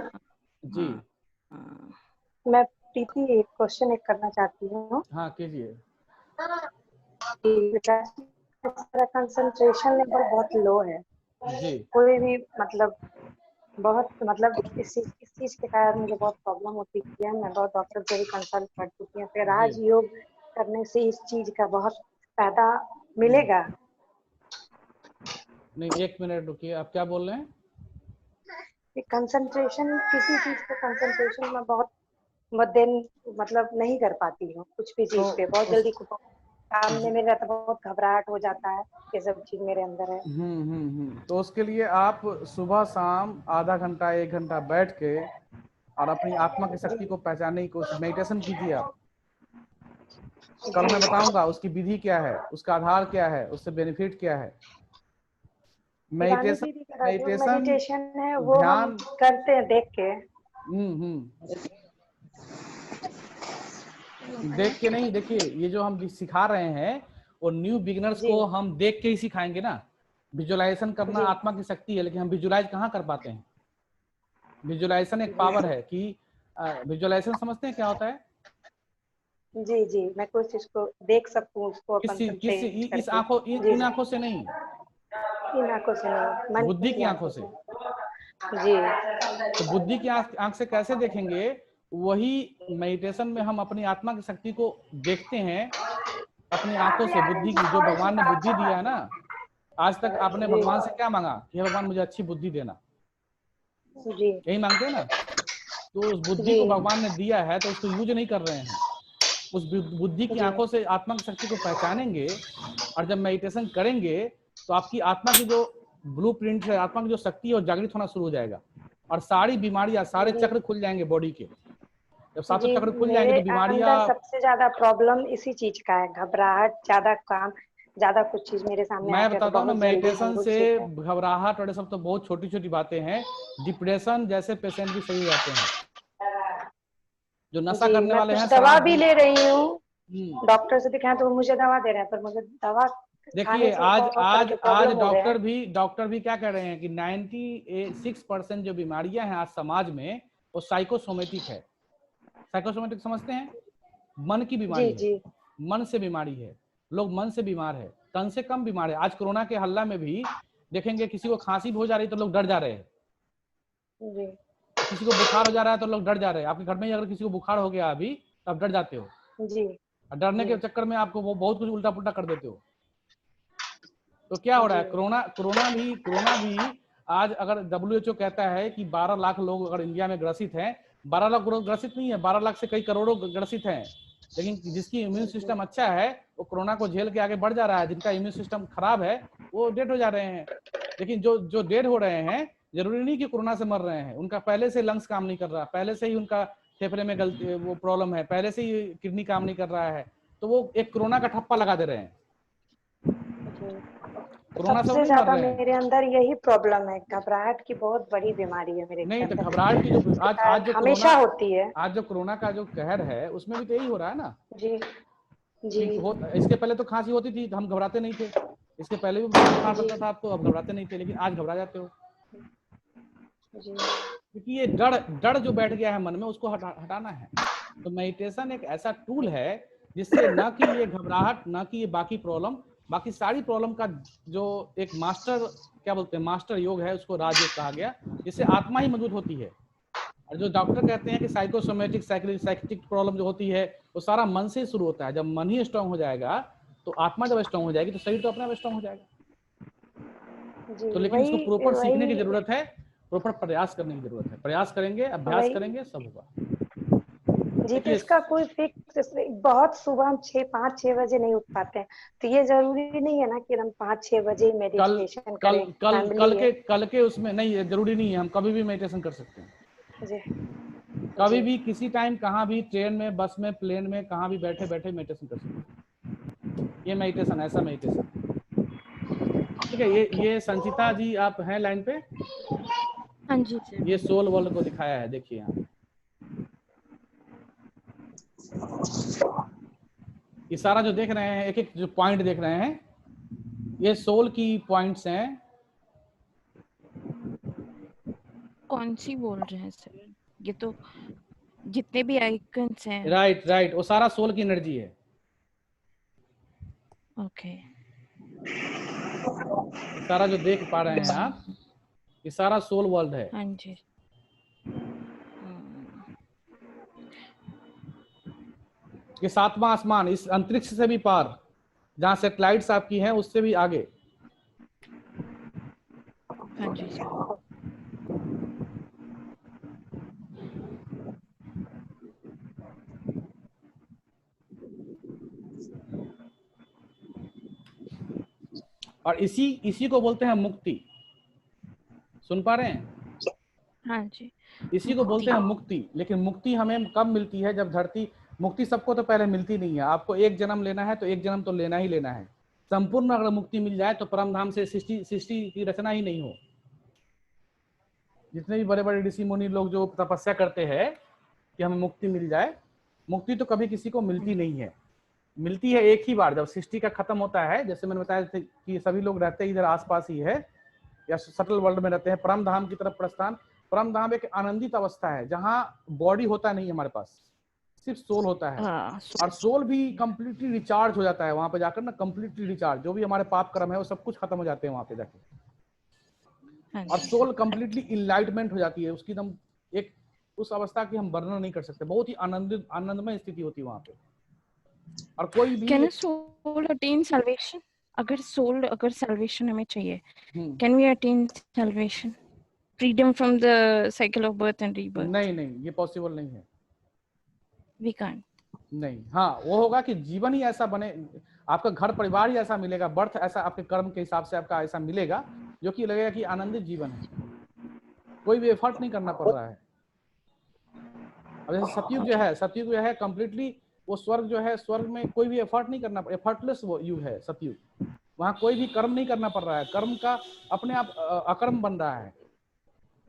जी मैं प्रीति एक क्वेश्चन करना चाहती हूँ। हाँ कीजिए। कंसंट्रेशन लेवल बहुत लो है। जी कोई भी बहुत इस चीज के कारण मुझे बहुत प्रॉब्लम होती है। मैं बहुत डॉक्टर से भी कंसल्ट कर चुकी हूँ। फिर राज योग करने से इस चीज का बहुत फायदा मिलेगा? नहीं, 1 मिनट रुकिए, आप क्या बोल रहे हैं? कंसंट्रेशन, किसी चीज पे कंसंट्रेशन में बहुत मद्देन नहीं कर पाती हूँ। कुछ भी चीज पे बहुत जल्दी सामने में रहता, बहुत घबराहट हो जाता है। ये सब चीज मेरे अंदर है। तो उसके लिए आप सुबह शाम आधा घंटा 1 घंटा बैठ के और अपनी आत्मा की शक्ति को पहचानने की कोशिश, मेडिटेशन कीजिए आप। कल मैं बताऊंगा उसकी विधि क्या है, उसका आधार क्या है, उससे बेनिफिट क्या है। मेडिटेशन है वो ध्यान हम करते हैं देख के। देख के नहीं, देखिए ये जो हम सिखा रहे हैं और न्यू बिगिनर्स को हम देख के ही सिखाएंगे ना। विजुअलाइजेशन करना आत्मा की शक्ति है, लेकिन हम विजुअलाइज कहाँ कर पाते हैं। विजुअलाइजेशन एक पावर है कि विजुअलाइजेशन समझते हैं क्या होता है? जी जी, मैं कोई चीज को देख सकूं, उसको इस आंखों, इन आंखों से नहीं, इन आंखों से नहीं, बुद्धि की आंखों से। जी। तो बुद्धि की आंख से कैसे देखेंगे? वही मेडिटेशन में हम अपनी आत्मा की शक्ति को देखते हैं अपनी आंखों से। बुद्धि की, जो भगवान ने बुद्धि दिया है ना, आज तक आपने भगवान से क्या मांगा कि भगवान मुझे अच्छी बुद्धि देना, यही मांगते हैं ना। तो उस बुद्धि को भगवान ने दिया है तो उसको यूज नहीं कर रहे हैं। उस बुद्धि की आंखों से आत्मा की शक्ति को पहचानेंगे और जब मेडिटेशन करेंगे तो आपकी आत्मा की जो ब्लूप्रिंट है, आत्मा की जो शक्ति है वो जागृत होना शुरू हो जाएगा और सारी बीमारियां, सारे चक्र खुल जाएंगे बॉडी के। जब सातों चक्र खुल जाएंगे तो बीमारियां। सबसे ज्यादा प्रॉब्लम इसी चीज का है, घबराहट, ज्यादा काम, ज्यादा कुछ चीज मेरे सामने मैं बताता हूँ ना, मेडिटेशन से घबराहट और सब तो बहुत छोटी छोटी बातें हैं। डिप्रेशन जैसे पेशेंट भी सही हो जाते हैं। जो नशा करने वाले हैं, दवा भी ले रही हूँ, डॉक्टर से दिखाया तो मुझे दवा दे रहे हैं, पर मुझे दवा देखिए आज डॉक्टर भी क्या कह रहे हैं कि 96% जो बीमारियां हैं आज समाज में वो साइकोसोमेटिक है। साइकोसोमेटिक समझते हैं? मन की बीमारी है, मन से बीमारी है। लोग मन से बीमार है, तन से कम बीमार है। आज कोरोना के हल्ला में भी देखेंगे किसी को खांसी हो जा रही तो लोग डर जा रहे हैं, किसी को बुखार हो जा रहा है तो लोग डर जा रहे हैं। आपके घर में अगर किसी को बुखार हो गया अभी तो आप डर जाते हो जी। डरने के चक्कर में आपको वो बहुत कुछ उल्टा पुल्टा कर देते हो। तो क्या हो रहा है? कोरोना भी आज अगर WHO कहता है कि 12 लाख लोग अगर इंडिया में ग्रसित हैं, 12 लाख ग्रसित नहीं है, 12 लाख से कई करोड़ों ग्रसित हैं, लेकिन जिसकी इम्यून सिस्टम अच्छा है वो कोरोना को झेल के आगे बढ़ जा रहा है। जिनका इम्यून सिस्टम खराब है वो डेड हो जा रहे हैं। लेकिन जो डेड हो रहे हैं जरूरी नहीं कि कोरोना से मर रहे हैं, उनका पहले से लंग्स काम नहीं कर रहा, पहले से ही उनका फेफड़े में वो प्रॉब्लम है, पहले से ही किडनी काम नहीं कर रहा है, तो वो एक कोरोना का ठप्पा लगा दे रहे हैं। सबसे ज्यादा मेरे अंदर यही प्रॉब्लम है, घबराहट की बहुत बड़ी बीमारी है मेरे नहीं, तो घबराहट की जो आज जो हमेशा होती है, आज जो कोरोना का जो कहर है उसमें भी तो यही हो रहा है ना। जी जी। इसके पहले तो खांसी होती थी, हम घबराते नहीं थे। इसके पहले भी बुखार होता था आपको, अब घबराते नहीं थे, लेकिन आज घबरा जाते हो क्योंकि ये डर जो बैठ गया है मन में उसको हटाना है। तो मेडिटेशन एक ऐसा टूल है जिससे न कि ये घबराहट, न कि ये बाकी सारी प्रॉब्लम का जो एक मास्टर योग है, उसको राजयोग कहा गया, जिससे आत्मा ही मजबूत होती है। और जो डॉक्टर कहते हैं कि साइकोसोमेटिक साइकिक प्रॉब्लम जो होती है वो सारा मन से शुरू होता है। जब मन ही स्ट्रांग हो जाएगा तो आत्मा जब स्ट्रांग हो जाएगी तो शरीर तो अपने आप स्ट्रांग हो जाएगा। तो लेकिन इसको प्रॉपर सीखने की जरूरत है, प्रॉपर प्रयास करने की जरूरत है। प्रयास करेंगे, अभ्यास करेंगे, सब होगा जी। तो इसका कोई फिक्स, बहुत सुबह हम 5-6 बजे नहीं उठ पाते हैं, तो ये जरूरी नहीं है ना कि हम 5-6 बजे मेडिटेशन करें। कल के उसमें नहीं है, जरूरी नहीं है। हम कभी भी मेडिटेशन कर सकते हैं जी। कभी भी, किसी टाइम, कहाँ भी, ट्रेन में, बस में, प्लेन में, कहाँ भी बैठे बैठे मेडिटेशन कर सकते हैं। ये मेडिटेशन, ऐसा मेडिटेशन, ठीक है। ये संचिता जी आप हैं लाइन पे? हाँ जी सर। ये सोल वर्ल्ड को दिखाया है, देखिए यहाँ ये सारा जो देख रहे हैं, एक एक जो पॉइंट देख रहे हैं, ये सोल की पॉइंट्स हैं। कौन सी बोल रहे हैं सर? ये तो जितने भी आइकन्स हैं। राइट राइट, वो सारा सोल की एनर्जी है। ओके। सारा जो देख पा रहे हैं आप, ये सारा सोल वर्ल्ड है। हाँ जी। ये सातवां आसमान, इस अंतरिक्ष से भी पार, जहाँ सैटेलाइट्स आपकी हैं उससे भी आगे। हाँ जी सर। और इसी को बोलते हैं मुक्ति। सुन पा रहे हैं? हाँ जी। इसी को बोलते हैं मुक्ति। लेकिन मुक्ति हमें कब मिलती है? जब धरती, मुक्ति सबको तो पहले मिलती नहीं है। आपको एक जन्म लेना है तो एक जन्म तो लेना ही लेना है। संपूर्ण अगर मुक्ति मिल जाए तो परम धाम से सृष्टि की रचना ही नहीं हो। जितने भी बड़े बड़े ऋषि मुनि लोग जो तपस्या करते हैं कि हमें मुक्ति मिल जाए, मुक्ति तो कभी किसी को मिलती नहीं है। मिलती है एक ही बार, जब सृष्टि का खत्म होता है। जैसे मैंने बताया कि सभी लोग रहते इधर आसपास ही है या सटल वर्ल्ड में रहते हैं। परम धाम की तरफ प्रस्थान। परम धाम एक आनंदित अवस्था है जहाँ बॉडी होता नहीं हमारे पास, सिर्फ सोल होता है। और सोल भी कंप्लीटली रिचार्ज हो जाता है वहां पे जाकर ना, कंप्लीटली रिचार्ज। जो भी हमारे पाप कर्म है वो सब कुछ खत्म हो जाते हैं वहां पे जाके। और सोल कंप्लीटली इनलाइटमेंट हो जाती है उसकी, एकदम एक उस अवस्था की हम वर्णन नहीं कर सकते। बहुत ही आनंदमय स्थिति होती है वहां पे। और कोई भी कैन सोल अटेन सैल्वेशन? अगर सैल्वेशन हमें चाहिए, can we attain salvation, freedom from the cycle of birth and rebirth? नहीं, ये पॉसिबल नहीं है। We can't. नहीं, हाँ वो होगा कि जीवन ही ऐसा बने, आपका घर परिवार ही ऐसा मिलेगा, बर्थ ऐसा आपके कर्म के हिसाब से आपका ऐसा मिलेगा जो कि लगेगा कि आनंदित जीवन है। कोई भी एफर्ट नहीं करना पड़ रहा है। अब जैसे सतयुग जो है कंप्लीटली वो स्वर्ग जो है, स्वर्ग में कोई भी एफर्ट नहीं करना, एफर्टलेस वो युग है सतयुग। वहाँ कोई भी कर्म नहीं करना पड़ रहा है, कर्म का अपने आप अकर्म बन रहा है।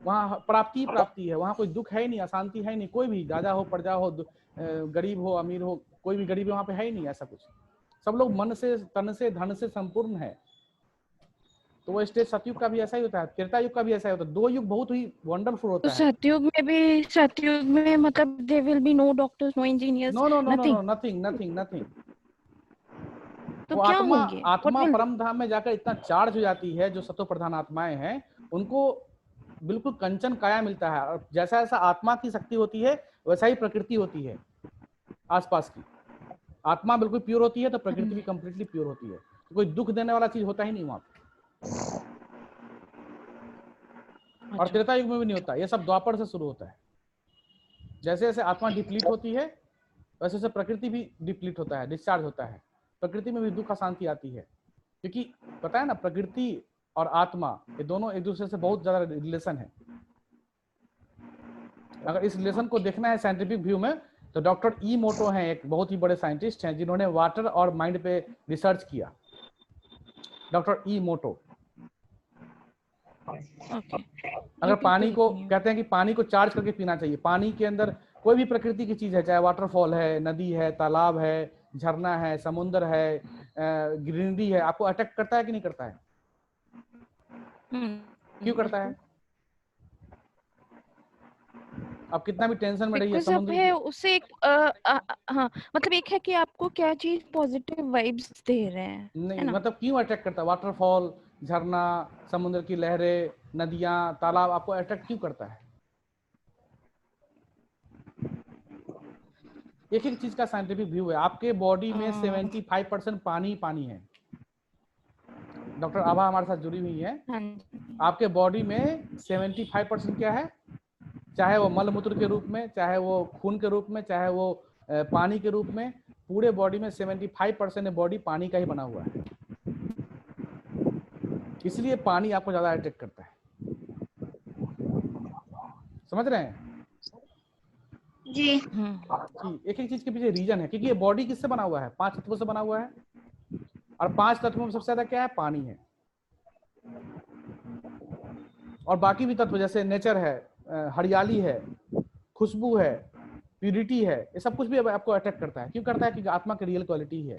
वहाँ प्राप्ति है, वहाँ कोई दुख है ही नहीं, अशांति है ही नहीं। कोई भी राजा हो, प्रजा हो, गरीब हो, अमीर हो, कोई भी गरीब वहाँ पे है ही नहीं। ऐसा कुछ, सब लोग मन से, तन से, धन से संपूर्ण है। तो वो स्टेज सतयुग का भी ऐसा ही होता है, त्रेता युग का भी ऐसा ही होता है। दो युग बहुत ही वंडरफुल होता है। सतयुग में मतलब there will be no doctors, no engineers, no, nothing. तो वो क्या होंगे? आत्मा परम धाम में जाकर इतना चार्ज हो जाती है, जो सतो प्रधान आत्माएं हैं उनको बिल्कुल कंचन काया मिलता है। और जैसा जैसा आत्मा की शक्ति होती है वैसा ही प्रकृति होती है आसपास की। आत्मा बिल्कुल प्योर होती है तो प्रकृति भी कंप्लीटली प्योर होती है। तो कोई दुख देने वाला चीज होता ही नहीं वहां पे। और त्रेता युग में भी नहीं होता। ये सब द्वापर से शुरू होता है। जैसे जैसे आत्मा डिप्लीट होती है वैसे वैसे प्रकृति भी डिप्लीट होता है, डिस्चार्ज होता है। प्रकृति में भी दुख अशांति आती है, क्योंकि पता है ना, प्रकृति और आत्मा ये दोनों एक दूसरे से बहुत ज्यादा रिलेशन है। अगर इस रिलेशन को देखना है साइंटिफिक व्यू में तो डॉक्टर इमोटो हैं, एक बहुत ही बड़े साइंटिस्ट हैं जिन्होंने वाटर और माइंड पे रिसर्च किया। डॉक्टर इमोटो। अगर पानी को कहते हैं कि पानी को चार्ज करके पीना चाहिए। पानी के अंदर कोई भी प्रकृति की चीज है, चाहे वाटरफॉल है, नदी है, तालाब है, झरना है, समुद्र है, ग्रीनरी है, आपको अटैक करता है कि नहीं करता है? क्यों करता है? आप कितना भी टेंशन में रहिए, समुद्र है उससे एक हाँ, मतलब एक है कि आपको क्या चीज पॉजिटिव वाइब्स दे रहे हैं, नहीं मतलब क्यों अटैक करता है? वाटरफॉल, झरना, समुद्र की लहरें, नदियां, तालाब आपको अटैक क्यों करता है? एक एक चीज का साइंटिफिक व्यू है। आपके बॉडी में 75% पानी है। डॉक्टर आभा हमारे साथ जुड़ी हुई है। आपके बॉडी में 75% क्या है? चाहे वो मलमूत्र के रूप में, चाहे वो खून के रूप में, चाहे वो पानी के रूप में, पूरे बॉडी में 75% बॉडी पानी का ही बना हुआ है। इसलिए पानी आपको ज्यादा अटैक करता है। समझ रहे हैं जी? एक एक चीज के पीछे रीजन है, क्योंकि ये बॉडी किससे बना हुआ है? 5 तत्वों से बना हुआ है। और 5 तत्वों में सबसे ज्यादा क्या है? पानी है। और बाकी भी तत्व जैसे नेचर है, हरियाली है, खुशबू है, प्यूरिटी है, ये सब कुछ भी आपको अट्रैक्ट करता है। क्यों करता है? क्योंकि आत्मा की रियल क्वालिटी ही है।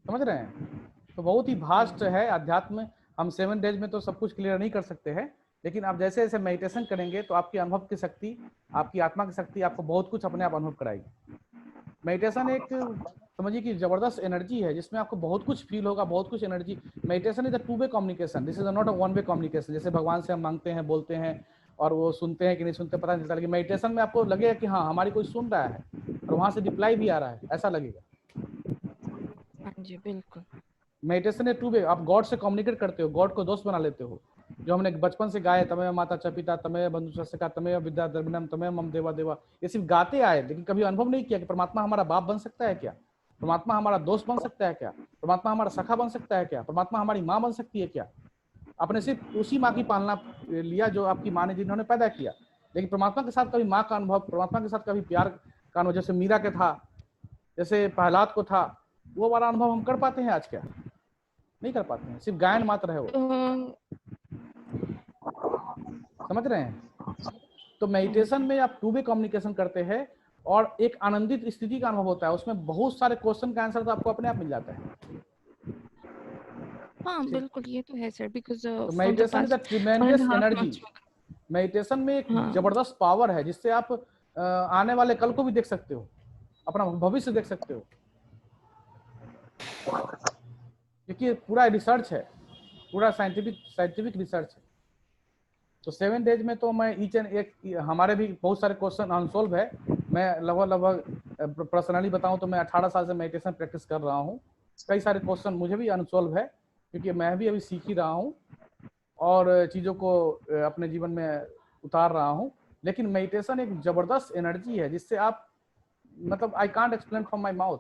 समझ रहे हैं? तो बहुत ही भास्ट है अध्यात्म। हम 7 डेज में तो सब कुछ क्लियर नहीं कर सकते हैं, लेकिन आप जैसे जैसे मेडिटेशन करेंगे तो आपकी अनुभव की शक्ति, आपकी आत्मा की शक्ति आपको बहुत कुछ अपने आप अनुभव कराएगी। मेडिटेशन एक समझिए कि जबरदस्त एनर्जी है जिसमें आपको बहुत कुछ फील होगा, बहुत कुछ energy. Meditation is a 2 way communication, this is not a 1 way communication. जैसे भगवान से हम मांगते हैं, बोलते हैं और वो सुनते हैं कि नहीं सुनते पता नहीं चलता, लेकिन मेडिटेशन में आपको लगेगा कि हाँ हमारी कोई सुन रहा है और वहां से रिप्लाई भी आ रहा है, ऐसा लगेगा। हाँ जी बिल्कुल। मेडिटेशन है 2 वे, आप गॉड से कम्युनिकेट करते हो, गॉड को दोस्त बना लेते हो। जो हमने बचपन से गाए, तमेव माता च पिता तमेव बंधु सखा तमेव विद्या द्रविणम तमेव मम देवा देवा, ये सिर्फ गाते आए, लेकिन कभी अनुभव नहीं किया कि परमात्मा हमारा बाप बन सकता है क्या, परमात्मा हमारा दोस्त बन सकता है क्या, परमात्मा हमारा सखा बन सकता है क्या, परमात्मा हमारी माँ बन सकती है क्या। आपने सिर्फ उसी माँ की पालना लिया जो आपकी माँ ने, जिन्होंने पैदा किया, लेकिन परमात्मा के साथ कभी माँ का अनुभव, परमात्मा के साथ कभी प्यार का अनुभव, जैसे मीरा के था, जैसे प्रहलाद को था, वो वाला अनुभव हम कर पाते हैं आज? क्या नहीं कर पाते हैं, सिर्फ गायन मात्र है वो। समझ रहे हैं? तो मेडिटेशन में आप 2 वे कम्युनिकेशन करते हैं और एक आनंदित स्थिति का अनुभव होता है, उसमें बहुत सारे क्वेश्चन का आंसर तो आपको अपने आप मिल जाता है। हाँ बिल्कुल, ये तो है sir, because meditation is a tremendous energy. Meditation में एक जबरदस्त पावर है जिससे आप आने वाले कल को भी देख सकते हो, अपना भविष्य देख सकते हो, क्योंकि पूरा रिसर्च है, पूरा साइंटिफिक रिसर्च है। तो 7 डेज में तो मैं ईच एंड एक, हमारे भी बहुत सारे क्वेश्चन अनसॉल्व है। मैं लगभग पर्सनली बताऊं तो मैं 18 साल से मेडिटेशन प्रैक्टिस कर रहा हूं। कई सारे क्वेश्चन मुझे भी अनसॉल्व है, क्योंकि मैं भी अभी सीख ही रहा हूं और चीज़ों को अपने जीवन में उतार रहा हूं। लेकिन मेडिटेशन एक जबरदस्त एनर्जी है जिससे आप, मतलब I can't explain from my mouth.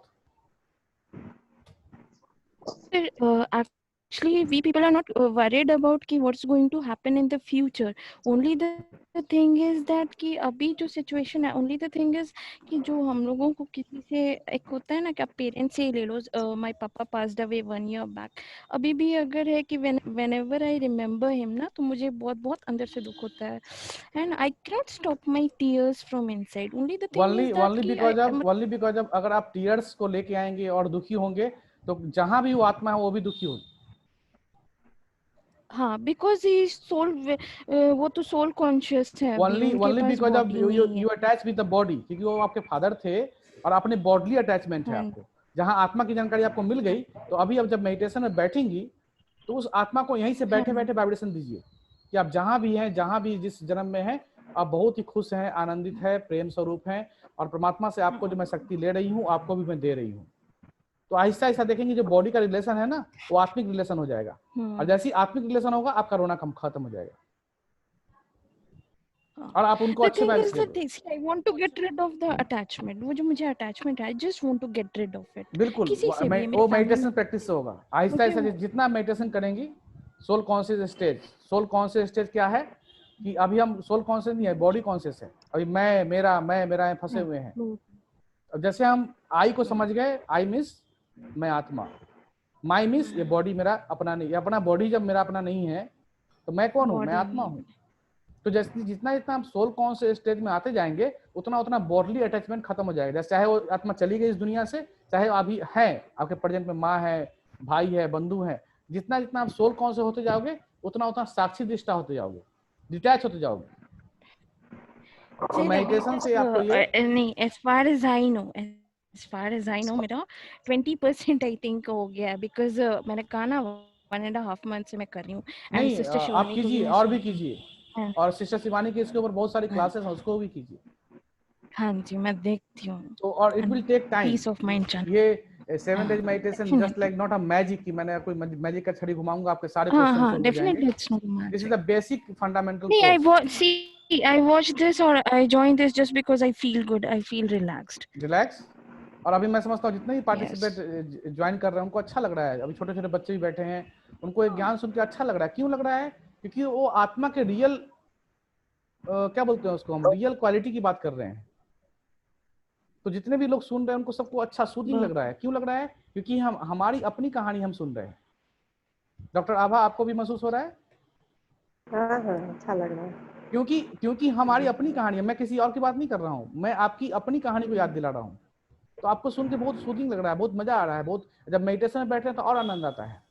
Actually, we people are not worried about कि what's going to happen in the future. Only the thing is that कि अभी जो situation है, only the thing is कि जो हम लोगों को किसी से एक होता है ना कि आप पेरेंट्स से ही ले लो, my papa passed away 1 year back, अभी भी अगर है कि whenever I remember him ना, तो मुझे बहुत बहुत अंदर से दुख होता है, and I cannot stop my tears from inside. Only the thing is that only because of अगर आप tears को लेके आएंगे और दुखी होंगे तो जहां भी वो आत्मा है वो भी दुखी होगी। हाँ, because he is soul, वो तो soul conscious है। Only because of you attach with the body, क्योंकि वो आपके फादर थे और अपने बॉडली अटैचमेंट है आपको। जहाँ आत्मा की जानकारी आपको मिल गई, तो अभी अब जब मेडिटेशन में बैठेंगी तो उस आत्मा को यहीं से बैठे बैठे वाइब्रेशन दीजिए कि आप जहाँ भी हैं, जहाँ भी जिस जन्म में हैं, आप बहुत ही खुश हैं, आनंदित है, प्रेम स्वरूप हैं, और परमात्मा से आपको जो मैं शक्ति ले रही हूँ आपको भी मैं दे रही हूँ। तो आहिस्ता आहिस्ता देखेंगे जो बॉडी का रिलेशन है ना, वो आत्मिक रिलेशन हो जाएगा, और जैसे ही आत्मिक रिलेशन होगा आपका रोना खत्म हो जाएगा और आप उनको अच्छे वाइब्स देंगे। I want to get rid of the attachment, वो जो मुझे attachment है, I just want to get rid of it। बिल्कुल, वो मेडिटेशन प्रैक्टिस से होगा। आहिस्ता आहिस्ता जितना मेडिटेशन करेंगी, सोल कॉन्शियस स्टेज क्या है कि अभी हम सोल कॉन्शियस नहीं है, बॉडी कॉन्शियस है। अभी मैं मेरा फंसे हुए हैं। अब जैसे हम आई को समझ गए, आई मींस मैं आत्मा, माई मींस ये बॉडी मेरा अपना नहीं, अपना बॉडी जब मेरा अपना नहीं है तो मैं कौन हूँ? मैं आत्मा हूँ। तो जैसे जितना आप सोल कॉन्शियस स्टेज में आते जाएंगे उतना बॉडली अटैचमेंट खत्म हो जाएगा। जैसे चाहे वो आत्मा चली गई इस दुनिया से, चाहे अभी है आपके प्रेजेंट में माँ है, भाई है, बंधु है, जितना आप सोल कॉन्शियस होते जाओगे उतना साक्षी दृष्टा होते जाओगे, डिटैच होते जाओगे। तो मेडिटेशन से आपको ये नहीं, as far as I know मेरा 20% I think हो गया, because मैंने कहा ना 1.5 month से मैं कर रही हूँ। नहीं, आप कीजिए और भी कीजिए, और सिस्टर शिवानी के इसके ऊपर बहुत सारी क्लासेस हैं, उसको भी कीजिए। हाँ जी, मैं देखती हूँ। तो और it will take time, peace of mind channel. ये 7 days meditation just like not a magic कि मैंने कोई मैजिक का छड़ी घुमाऊंगा आपके सारे क्वेश्चन सॉल्व हो जाएंगे। Definitely it's not magic. This is the basic fundamental. नहीं, I watched this or I joined this just because I feel good, I feel relaxed। और अभी मैं समझता हूँ जितने भी पार्टिसिपेट ज्वाइन कर रहे हैं उनको अच्छा लग रहा है। अभी छोटे छोटे बच्चे भी बैठे हैं, उनको एक ज्ञान सुन के अच्छा लग रहा है। क्यों लग रहा है? क्योंकि वो आत्मा के रियल क्या बोलते हैं उसको, हम रियल क्वालिटी की बात कर रहे हैं। तो जितने भी लोग सुन रहे हैं उनको सबको अच्छा सूदिंग लग रहा है। क्यों लग रहा है? क्योंकि हम हमारी अपनी कहानी हम सुन रहे हैं। डॉक्टर आभा, आपको भी महसूस हो रहा है? हाँ, अच्छा लग रहा है। क्योंकि हमारी अपनी कहानी है, मैं किसी और की बात नहीं कर रहा हूँ, मैं आपकी अपनी कहानी को याद दिला रहा हूँ। तो आपको सुन के बहुत सूदिंग लग रहा है, बहुत मजा आ रहा है, बहुत जब मेडिटेशन में बैठे हैं तो और आनंद आता है।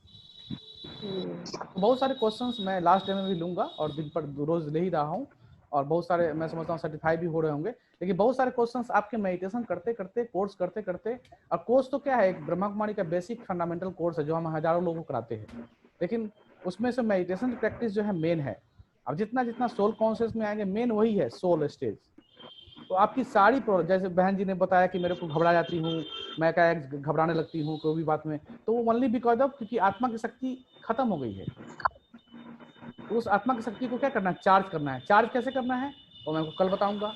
तो बहुत सारे क्वेश्चंस मैं लास्ट डे में भी लूंगा और दिन पर रोज ले ही रहा हूँ, और बहुत सारे मैं समझता हूँ सर्टिफाई भी हो रहे होंगे। लेकिन बहुत सारे क्वेश्चंस आपके मेडिटेशन करते करते, कोर्स करते करते, और कोर्स तो क्या है, एक ब्रह्मा कुमारी का बेसिक फंडामेंटल कोर्स है जो हम हजारों लोगों को कराते हैं, लेकिन उसमें से मेडिटेशन की प्रैक्टिस जो है मेन है। अब जितना जितना सोल कॉन्शियस में आएंगे, मेन वही है सोल स्टेज। तो आपकी सारी प्रॉब्लम, जैसे बहन जी ने बताया कि मेरे को घबरा जाती हूँ, मैं क्या घबराने लगती हूँ कोई भी बात में, तो वो ओनली बिकॉज ऑफ क्योंकि आत्मा की शक्ति खत्म हो गई है। उस आत्मा की शक्ति को क्या करना है, चार्ज करना है। चार्ज कैसे करना है वो मैं आपको कल बताऊंगा,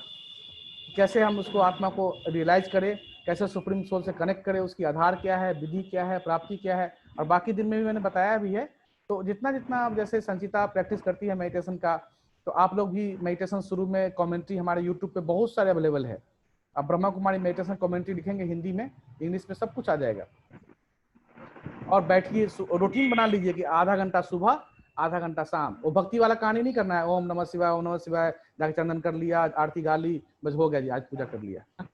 कैसे हम उसको आत्मा को रियलाइज करें, कैसे सुप्रीम सोल से कनेक्ट करें, उसकी आधार क्या है, विधि क्या है, प्राप्ति क्या है, और बाकी दिन में भी मैंने बताया भी है। तो जितना जितना आप जैसे संचिता प्रैक्टिस करती है मेडिटेशन का, तो आप लोग भी मेडिटेशन शुरू में कमेंट्री हमारे यूट्यूब पे बहुत सारे अवेलेबल है। आप ब्रह्मा कुमारी मेडिटेशन कमेंट्री लिखेंगे हिंदी में, इंग्लिश में, सब कुछ आ जाएगा। और बैठिए, रूटीन बना लीजिए कि आधा घंटा सुबह, आधा घंटा शाम। वो भक्ति वाला कहानी नहीं करना है, ओम नमः शिवाय, ओम नमः शिवाय, जाके चंदन कर लिया, आरती गा ली, बस हो गया जी, आज पूजा कर लिया।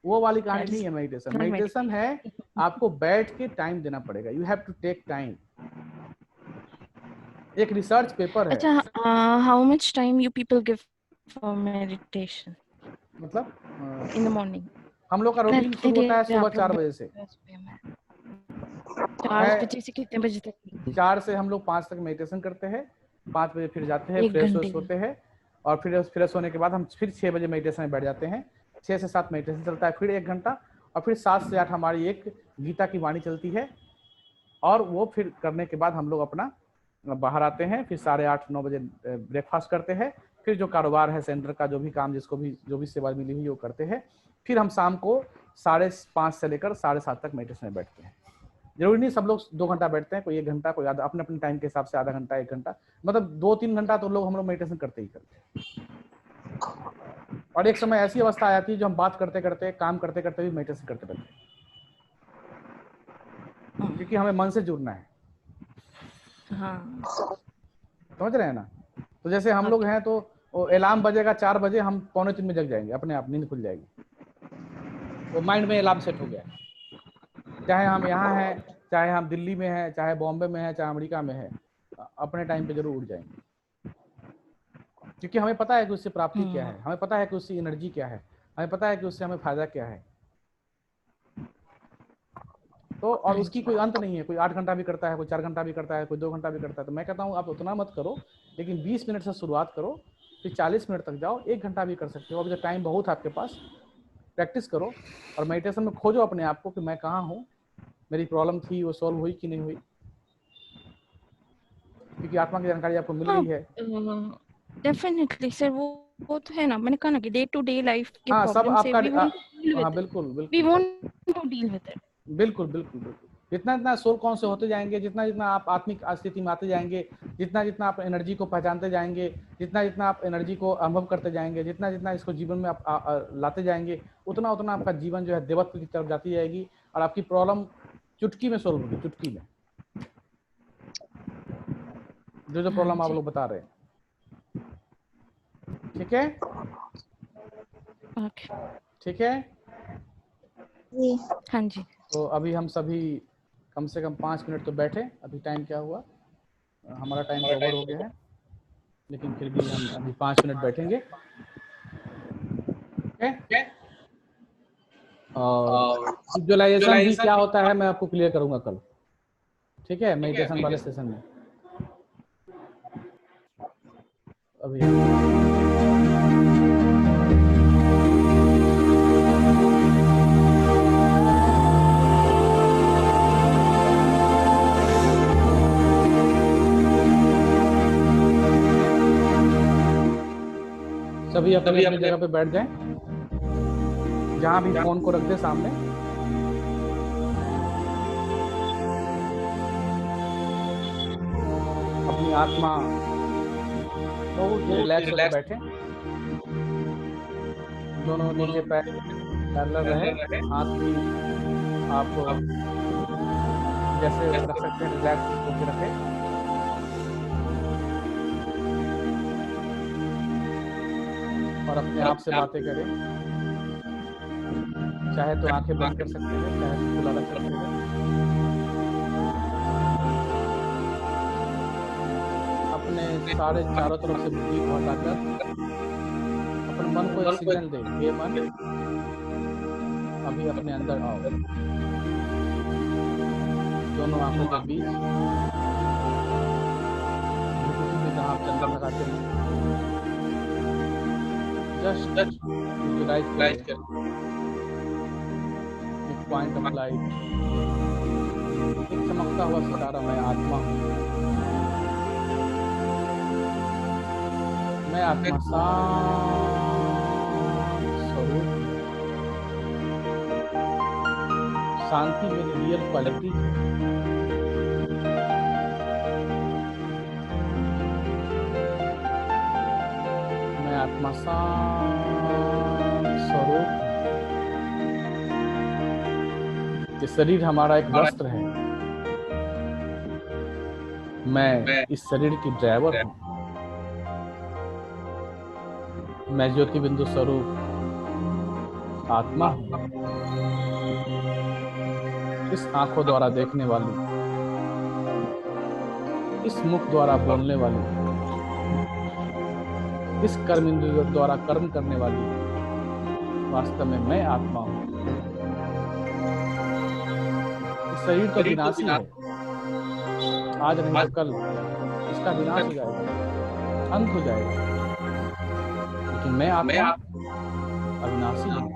वो वाली कहानी नहीं है मेडिटेशन। मेडिटेशन है आपको बैठ के टाइम देना पड़ेगा, you have to take time. एक रिसर्च पेपर है। अच्छा, how much time you people give for meditation? मतलब इन द मॉर्निंग हम लोग का रूटीन शुरू होता है सुबह 4 बजे से। 4 बजे से कितने बजे तक? 4 से हम लोग 5 तक मेडिटेशन करते हैं, 5 बजे फिर जाते हैं, फ्रेश होते हैं, और फिर फ्रेश होने के बाद हम फिर 6 बजे मेडिटेशन में बैठ जाते हैं। 6 से 7 मेडिटेशन चलता है, फिर 1 घंटा, और फिर 7 से 8 हमारी एक गीता की वाणी चलती है, और वो फिर करने के बाद हम लोग अपना बाहर आते हैं। फिर 8:30-9 बजे ब्रेकफास्ट करते हैं, फिर जो कारोबार है सेंटर का, जो भी काम जिसको भी जो भी सेवा मिली हुई वो करते हैं। फिर हम शाम को 5:30 से लेकर 7:30 तक मेडिटेशन में बैठते हैं। जरूरी नहीं सब लोग 2 घंटा बैठते हैं, कोई 1 घंटा, कोई आधा, अपने अपने टाइम के हिसाब से आधा घंटा, 1 घंटा, मतलब 2-3 घंटा तो लोग हम लोग मेडिटेशन करते ही करते हैं। और एक समय ऐसी अवस्था आ जाती है जो हम बात करते करते, काम करते करते भी मेडिटेशन करते रहते हैं, क्योंकि हमें मन से जुड़ना है। हाँ, समझ रहे हैं ना? तो जैसे हम लोग हैं तो अलार्म बजेगा 4 बजे, हम 2:45 में जग जाएंगे, अपने आप नींद खुल जाएगी, वो माइंड में अलार्म सेट हो गया। चाहे हम यहाँ हैं, चाहे हम दिल्ली में हैं, चाहे बॉम्बे में हैं, चाहे अमेरिका में है, अपने टाइम पे जरूर उठ जाएंगे, क्योंकि हमें पता है कि उससे प्राप्ति क्या है, हमें पता है कि उससे एनर्जी क्या है, हमें पता है कि उससे हमें फायदा क्या है। तो और उसकी कोई अंत नहीं है, कोई 8 घंटा भी करता है, कोई 4 घंटा भी करता है, कोई 2 घंटा भी करता है। तो मैं कहता हूँ आप उतना मत करो, लेकिन 20 मिनट से शुरुआत करो, फिर 40 मिनट तक जाओ, 1 घंटा भी कर सकते हो। अभी तो टाइम बहुत है आपके पास, प्रैक्टिस करो और मेडिटेशन में खोजो अपने आप को कि मैं कहाँ हूँ, मेरी प्रॉब्लम थी वो सॉल्व हुई कि नहीं हुई, क्योंकि आत्मा की जानकारी आपको मिल गई है। डेफिनेटली सर, वो तो है ना, मैंने कहा ना कि डे टू डे लाइफ के हाँ, सब प्रॉब्लम से आपका हाँ, बिल्कुल we want to deal with it. बिल्कुल बिल्कुल बिल्कुल। जितना जितना सोल कौन से होते जाएंगे, जितना जितना आप आत्मिक स्थिति में आते जाएंगे, जितना जितना आप एनर्जी को पहचानते जाएंगे, जितना जितना आप एनर्जी को अनुभव करते जाएंगे, जितना जितना इसको जीवन में आप लाते जाएंगे, उतना उतना आपका जीवन जो है देवत्व की तरफ जाती जाएगी, और आपकी प्रॉब्लम चुटकी में सोल्व होगी, चुटकी में, जो प्रॉब्लम आप लोग बता रहे हैं। ठीक है, ठीक है जी, हाँ जी। तो अभी हम सभी कम से कम 5 मिनट तो बैठे। अभी टाइम क्या हुआ, हमारा टाइम ओवर हो गया है, लेकिन फिर भी हम अभी 5 मिनट बैठेंगे। ओके, और विजुअलाइजेशन भी क्या होता है मैं आपको क्लियर करूंगा कल, ठीक है, मेडिटेशन वाले सेशन में। अभी सभी अपनी अपनी जगह पे बैठ जाएं, जहां भी फोन को रख दे सामने। अपनी आत्मा बहुत रिलैक्स होकर बैठे, दोनों नीचे पैर पैरेलल रहे, हाथ भी आप जैसे रख सकते हैं रिलैक्स होकर रखें। और अपने आप से बातें करें। चाहे तो आंखें बंद कर सकते हैं, चाहे तो खुला रख सकते हैं। अपने सारे चारों तरफ से बुद्धि को हटाकर अपने मन को एक सिग्नल दे, ये मन अभी अपने अंदर आओ। दोनों आंखों के बीच जहाँ आप चंदन लगाते हैं, जस्ट लाइट कर पॉइंट ऑफ लाइट, एक चमकता हुआ सितारा मैं आत्मा हूँ। मैं आत्मा स्वरूप, शांति मेरी रियल क्वालिटी है। मैं आत्मा स्वरूप। ये शरीर हमारा एक वस्त्र है, मैं इस शरीर की ड्राइवर हूँ। मैं ज्योति बिंदु स्वरूप आत्मा हूँ, इस आंखों द्वारा देखने वाली, इस मुख द्वारा बोलने वाली, इस कर्म इंद्रियों द्वारा कर्म करने वाली, वास्तव में मैं आत्मा हूँ। शरीर तो विनाशी है, आज नहीं तो कल इसका विनाश हो जाएगा, अंत हो जाएगा, लेकिन मैं आत्मा अविनाशी हूँ।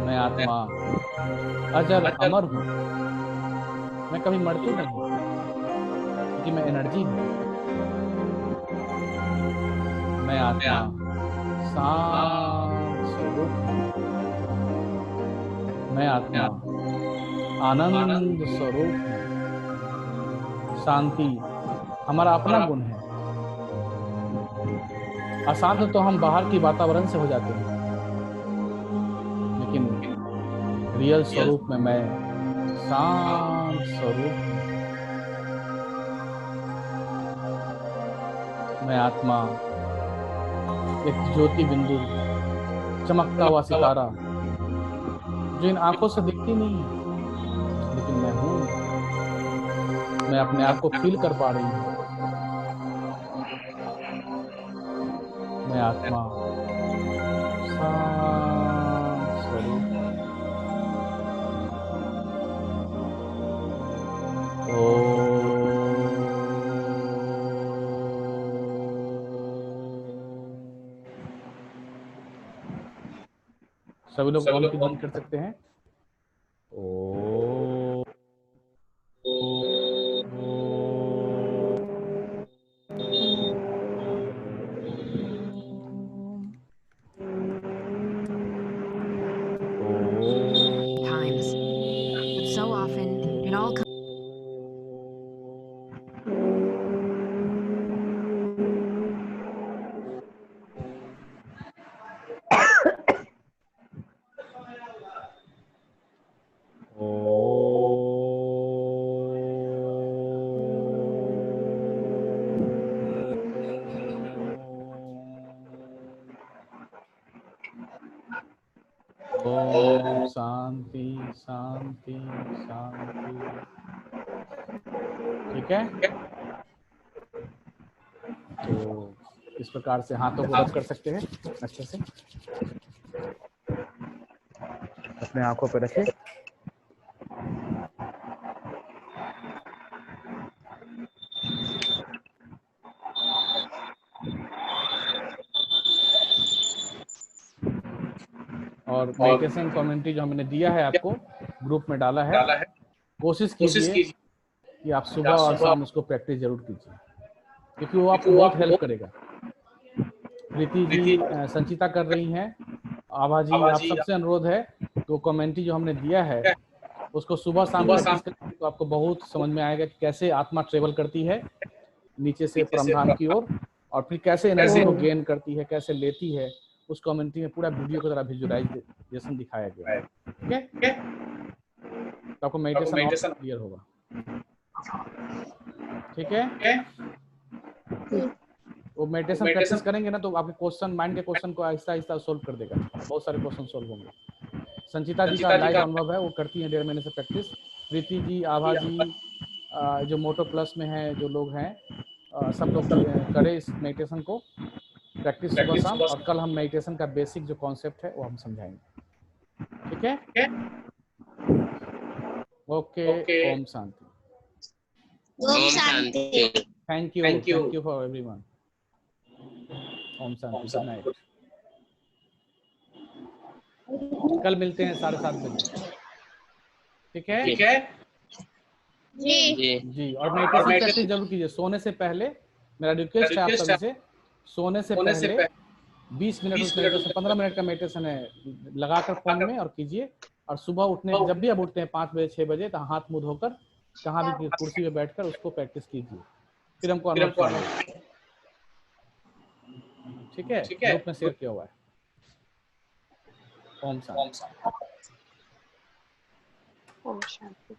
मैं आत्मा अजर अमर हूँ, मैं कभी मरती नहीं हूँ, क्योंकि मैं एनर्जी हूँ। मैं आत्मा शांत स्वरूप, मैं आत्मा आनंद स्वरूप हूँ। शांति हमारा अपना गुण है। अशांत तो हम बाहर की वातावरण से हो जाते हैं, लेकिन रियल स्वरूप में मैं शांत स्वरूप हूँ। मैं आत्मा एक ज्योति बिंदु, चमकता हुआ सितारा, जो इन आंखों से दिखती नहीं है, लेकिन मैं हूँ। मैं अपने आप को फील कर पा रही हूँ। मैं आत्मा शांत स्वरूप। सभी लोग ओम की ध्वनि कर सकते हैं। Times, but so often it all comes. Om Shanti शांति शांति। ठीक है, तो इस प्रकार से हाथों को रब कर सकते हैं अच्छे से। अपने आंखों पे रखें। और मेडिटेशन कमेंट्री जो हमने दिया है आपको ग्रुप में डाला है, कोशिश कीजिए कि आप सुबह और शाम उसको प्रैक्टिस जरूर कीजिए, क्योंकि वो आपको बहुत हेल्प करेगा। प्रीति जी संचिता कर रही हैं, आभा जी आप सबसे अनुरोध है तो कमेंट्री जो हमने दिया है उसको सुबह शाम प्रैक्टिस करेंगे तो आपको बहुत समझ में आएगा कि कैसे आत्मा ट्रेवल करती है नीचे से परमधाम की ओर, और फिर कैसे एनर्जी को गेन करती है, कैसे लेती है। उस कमेंट्री में पूरा वीडियो की तरह विजुअलाइजेशन दिखाया गया है। ठीक है, तो आपको मेडिटेशन क्लियर होगा। ठीक है, वो मेडिटेशन प्रैक्टिस करेंगे ना तो आपके क्वेश्चन, माइंड के क्वेश्चन को आहिस्ता आहिस्ता सोल्व कर देगा, बहुत सारे क्वेश्चन सोल्व होंगे। संचिता जी का लाइव अनुभव है, वो करती हैं 1.5 महीने से प्रैक्टिस। प्रीति जी, आभा जी, जो मोटो प्लस में है जो लोग हैं, सब लोग करें इस मेडिटेशन को प्रैक्टिस सुबह शाम, और कल हम मेडिटेशन का बेसिक जो कॉन्सेप्ट है वो हम समझाएंगे, ठीक है? Okay, Om Shanti. Om Shanti. Thank you for everyone. Om Shanti, good night. कल मिलते हैं 7:30 बजे, ठीक है? जी, और मेडिटेशन प्रैक्टिस जरूर कीजिए सोने से पहले। मेरा रिक्वेस्ट है आप सभी से, सोने से पहले 20 मिनट उस मेडिटेशन, 15 मिनट का मेडिटेशन है, लगाकर फोन में और कीजिए। और सुबह उठने, जब भी आप उठते हैं 5 बजे 6 बजे, तो हाथ मुंह धोकर कहाँ भी कुर्सी पे बैठकर उसको प्रैक्टिस कीजिए, फिर हमको अनुभव करना, ठीक है? ग्रुप में शेयर किया हुआ है। ओम शांति। ओम शांति।